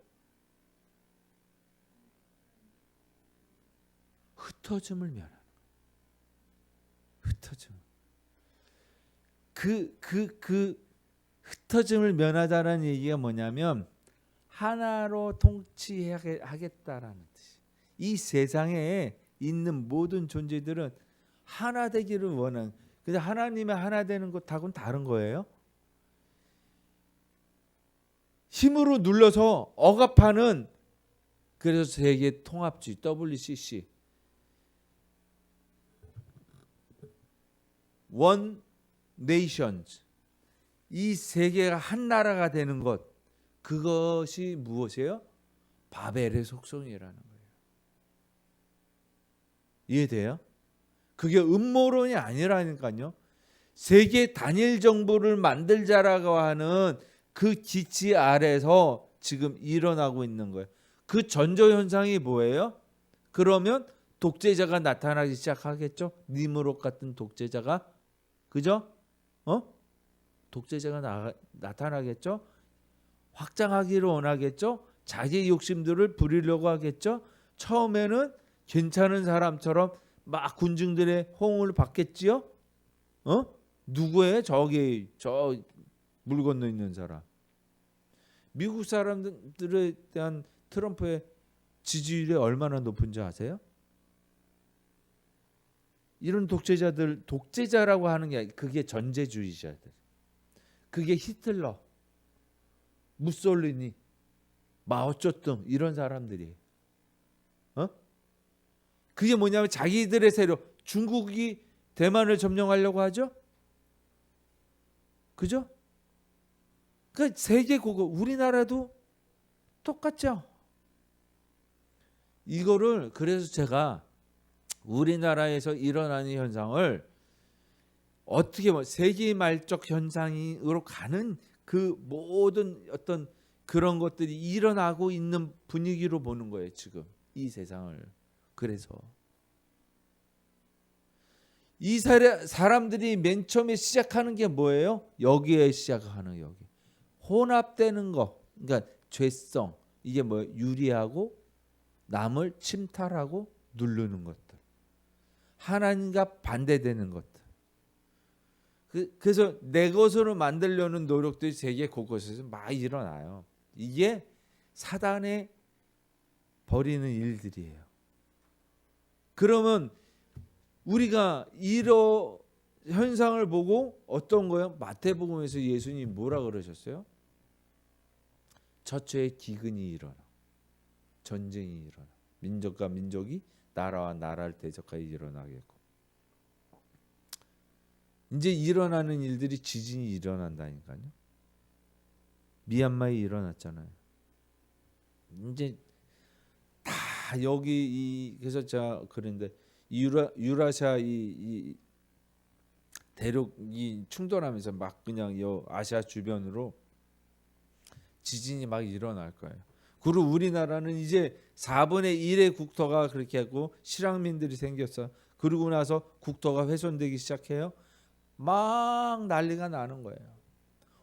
흩어짐을 면하는 거예요. 흩어짐. 그 흩어짐을 면하다라는 얘기가 뭐냐면 하나로 통치하겠다라는 뜻이. 이 세상에 있는 모든 존재들은 하나 되기를 원하는. 근데 하나님의 하나 되는 것하고는 다른 거예요. 힘으로 눌러서 억압하는, 그래서 세계 통합주의 WCC One Nations, 이 세계가 한 나라가 되는 것, 그것이 무엇이에요? 바벨의 속성이라는 거예요. 이해돼요? 그게 음모론이 아니라니까요. 세계 단일 정부를 만들자라고 하는 그 기치 아래서 지금 일어나고 있는 거예요. 그 전조 현상이 뭐예요? 그러면 독재자가 나타나기 시작하겠죠. 니무롯 같은 독재자가, 그죠? 독재자가 나타나겠죠. 확장하기를 원하겠죠. 자기 욕심들을 부리려고 하겠죠. 처음에는 괜찮은 사람처럼 막 군중들의 호응을 받겠지요. 누구예요? 저기 저 물 건너 있는 사람. 미국 사람들에 대한 트럼프의 지지율이 얼마나 높은지 아세요? 이런 독재자들, 독재자라고 하는 게 그게 전제주의자들. 그게 히틀러, 무솔리니, 마오쩌둥 이런 사람들이에요. 그게 뭐냐면 자기들의 세력, 중국이 대만을 점령하려고 하죠. 그죠? 그 세계 고국, 우리나라도 똑같죠. 이거를 그래서 제가 우리나라에서 일어나는 현상을 어떻게 세계 말적 현상으로 가는 그 모든 어떤 그런 것들이 일어나고 있는 분위기로 보는 거예요, 지금 이 세상을. 그래서 이 사람들이 맨 처음에 시작하는 게 뭐예요? 여기에 시작하는, 여기 혼합되는 거, 그러니까 죄성, 이게 뭐예요? 유리하고 남을 침탈하고 누르는 것들, 하나님과 반대되는 것들. 그래서 내 것으로 만들려는 노력들이 세계 곳곳에서 많이 일어나요. 이게 사단의 벌이는 일들이에요. 그러면 우리가 이런 현상을 보고 어떤 거예요? 마태복음에서 예수님이 뭐라 그러셨어요? 처처에 기근이 일어나, 전쟁이 일어나, 민족과 민족이 나라와 나라를 대적하여 일어나겠고, 이제 일어나는 일들이 지진이 일어난다니까요. 미얀마에 일어났잖아요. 이제 다 여기 그래서 제가 그런데 유라시아 이 대륙이 충돌하면서 막 그냥 아시아 주변으로 지진이 막 일어날 거예요. 그리고 우리나라는 이제 4분의 1의 국토가 그렇게 하고 실향민들이 생겼어. 그러고 나서 국토가 훼손되기 시작해요. 막 난리가 나는 거예요.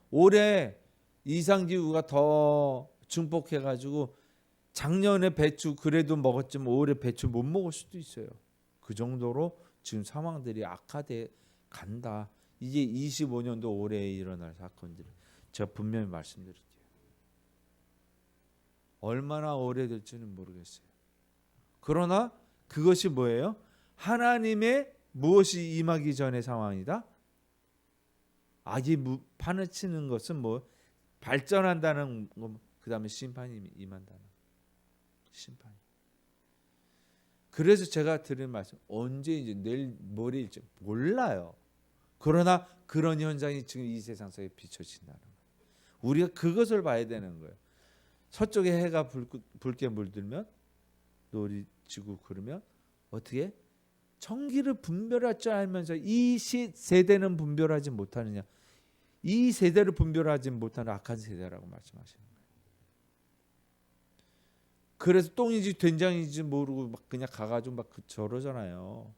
올해 이상기후가 더 증폭해가지고 작년에 배추 그래도 먹었지만 올해 배추 못 먹을 수도 있어요. 그 정도로 지금 상황들이 악화돼 간다. 이게 25년도 올해에 일어날 사건들. 제가 분명히 말씀드릴게요. 얼마나 오래될지는 모르겠어요. 그러나 그것이 뭐예요? 하나님의 무엇이 임하기 전의 상황이다. 악이 판을 치는 것은 뭐 발전한다는 거, 그다음에 심판이 임한다는 심판. 그래서 제가 드린 말씀, 언제 이제 내일 모레일지 몰라요. 그러나 그런 현상이 지금 이 세상 속에 비춰진다는 거예요. 우리가 그것을 봐야 되는 거예요. 서쪽에 해가 붉게 물들면 노을이 지고 그러면 어떻게 청기를 분별할 줄 알면서 이 세대는 분별하지 못하느냐. 이 세대를 분별하지 못하는 악한 세대라고 말씀하시는 거예요. 그래서 똥인지 된장인지 모르고 막 그냥 가가지고 막 저러잖아요.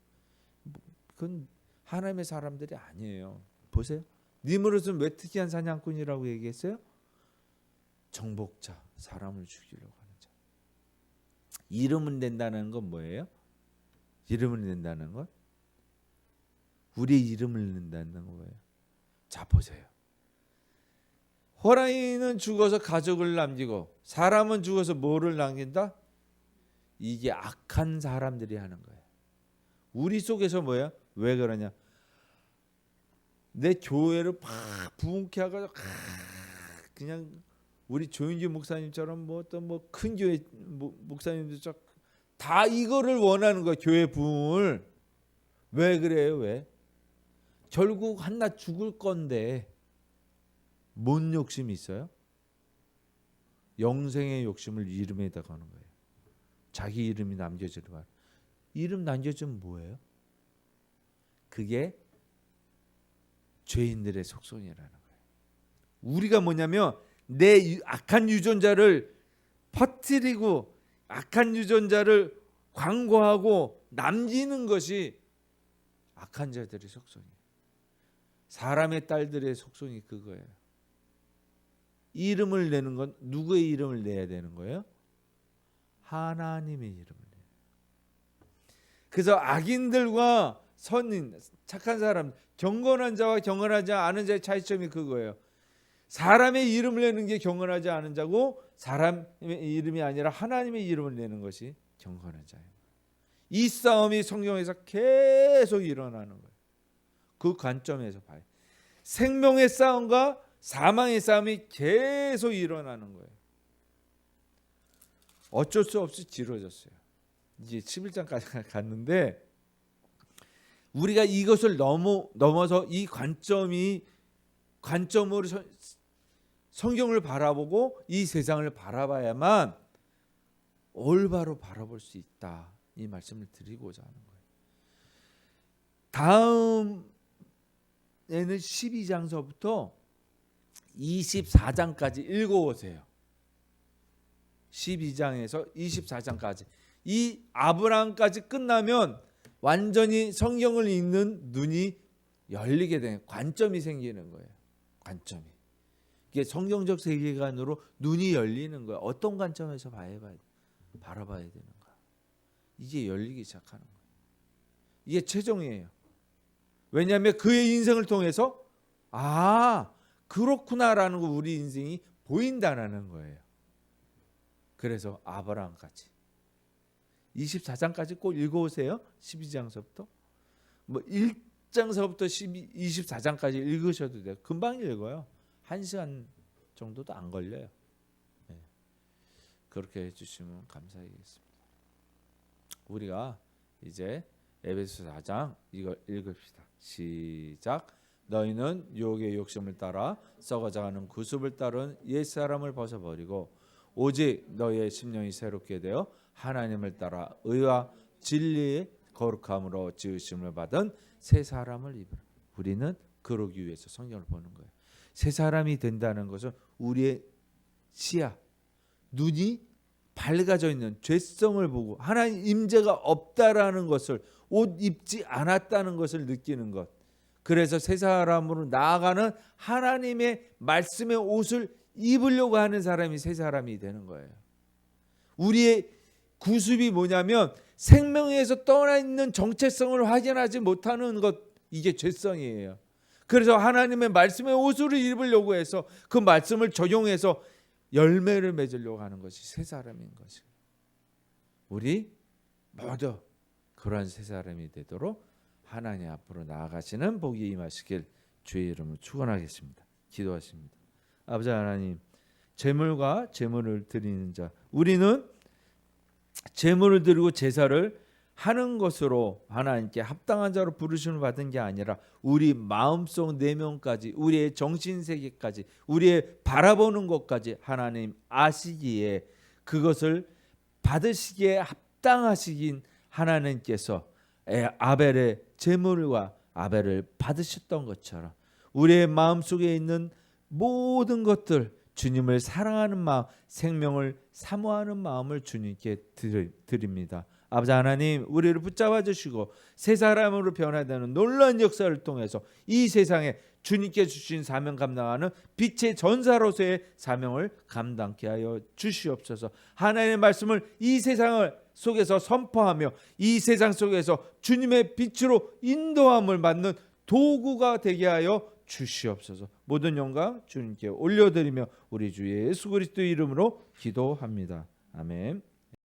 그건 하나님의 사람들이 아니에요. 보세요. 니므롯은 왜 특이한 사냥꾼이라고 얘기했어요? 정복자, 사람을 죽이려고 하는 자. 이름을 낸다는 건 뭐예요? 이름을 낸다는 건 우리의 이름을 낸다는 거예요. 자 보세요. 호랑이는 죽어서 가족을 남기고 사람은 죽어서 뭐를 남긴다? 이게 악한 사람들이 하는 거예요. 우리 속에서 뭐야? 왜 그러냐? 내 교회를 막 부흥케 하고 그냥 우리 조윤기 목사님처럼 뭐 어떤 뭐 큰 교회 목사님들 다 이거를 원하는 거야. 교회 부흥을. 왜 그래요? 왜? 결국 한낱 죽을 건데 뭔 욕심이 있어요? 영생의 욕심을 이름에다 거는 거예요. 자기 이름이 남겨지는 거예요. 이름 남겨주면 뭐예요? 그게 죄인들의 속성이라는 거예요. 우리가 뭐냐면 내 악한 유전자를 퍼뜨리고 악한 유전자를 광고하고 남기는 것이 악한 자들의 속성이에요. 사람의 딸들의 속성이 그거예요. 이름을 내는 건 누구의 이름을 내야 되는 거예요? 하나님의 이름을 내요. 그래서 악인들과 선인, 착한 사람, 경건한 자와 경건하지 않은 자의 차이점이 그거예요. 사람의 이름을 내는 게 경건하지 않은 자고 사람의 이름이 아니라 하나님의 이름을 내는 것이 경건한 자예요. 이 싸움이 성경에서 계속 일어나는 거예요. 그 관점에서 봐요. 생명의 싸움과 사망의 싸움이 계속 일어나는 거예요. 어쩔 수 없이 지루해졌어요. 이제 11장까지 갔는데 우리가 이것을 넘어서 이 관점으로 성경을 바라보고 이 세상을 바라봐야만 올바로 바라볼 수 있다. 이 말씀을 드리고자 하는 거예요. 다음에는 12장서부터 24장까지 읽어오세요. 12장에서 24장까지 이 아브라함까지 끝나면 완전히 성경을 읽는 눈이 열리게 되는 관점이 생기는 거예요. 관점이. 이게 성경적 세계관으로 눈이 열리는 거예요. 어떤 관점에서 바라봐야 되는가. 이제 열리기 시작하는 거예요. 이게 최종이에요. 왜냐하면 그의 인생을 통해서 그렇구나라는 거 우리 인생이 보인다는 거예요. 그래서 아브라함까지 24장까지 꼭 읽어오세요. 12장서부터 뭐 1장서부터 24장까지 읽으셔도 돼요. 금방 읽어요. 1시간 정도도 안 걸려요. 네. 그렇게 해주시면 감사하겠습니다. 우리가 이제 에베소 4장 이걸 읽읍시다. 시작. 너희는 유혹의 욕심을 따라 썩어져가는 구습을 따른 옛사람을 벗어버리고 오직 너희의 심령이 새롭게 되어 하나님을 따라 의와 진리의 거룩함으로 지으심을 받은 새 사람을 입으라. 우리는 그러기 위해서 성경을 보는 거예요. 새 사람이 된다는 것은 우리의 시야, 눈이 밝아져 있는 죄성을 보고 하나님 임재가 없다라는 것을, 옷 입지 않았다는 것을 느끼는 것. 그래서 새 사람으로 나아가는 하나님의 말씀의 옷을 입으려고 하는 사람이 새 사람이 되는 거예요. 우리의 구습이 뭐냐면 생명에서 떠나 있는 정체성을 확인하지 못하는 것, 이게 죄성이에요. 그래서 하나님의 말씀의 옷을 입으려고 해서 그 말씀을 적용해서 열매를 맺으려고 하는 것이 새 사람인 것이에요. 우리 모두 그러한 새 사람이 되도록 하나님 앞으로 나아가시는 복이 임하시길 주의 이름으로 축원하겠습니다. 기도하십니다. 아버지 하나님, 제물과 제물을 드리는 자, 우리는 제물을 드리고 제사를 하는 것으로 하나님께 합당한 자로 부르심을 받은 게 아니라 우리 마음속 내면까지, 우리의 정신세계까지, 우리의 바라보는 것까지 하나님 아시기에 그것을 받으시기에 합당하시긴 하나님께서 아벨의 제물과 아벨을 받으셨던 것처럼 우리의 마음속에 있는 모든 것들, 주님을 사랑하는 마음, 생명을 사모하는 마음을 주님께 드립니다. 아버지 하나님, 우리를 붙잡아 주시고 새 사람으로 변화되는 놀라운 역사를 통해서 이 세상에 주님께 주신 사명 감당하는 빛의 전사로서의 사명을 감당케 하여 주시옵소서. 하나님의 말씀을 이 세상을 속에서 선포하며 이 세상 속에서 주님의 빛으로 인도함을 받는 도구가 되게 하여 주시옵소서. 모든 영광 주님께 올려드리며 우리 주 예수 그리스도 이름으로 기도합니다. 아멘.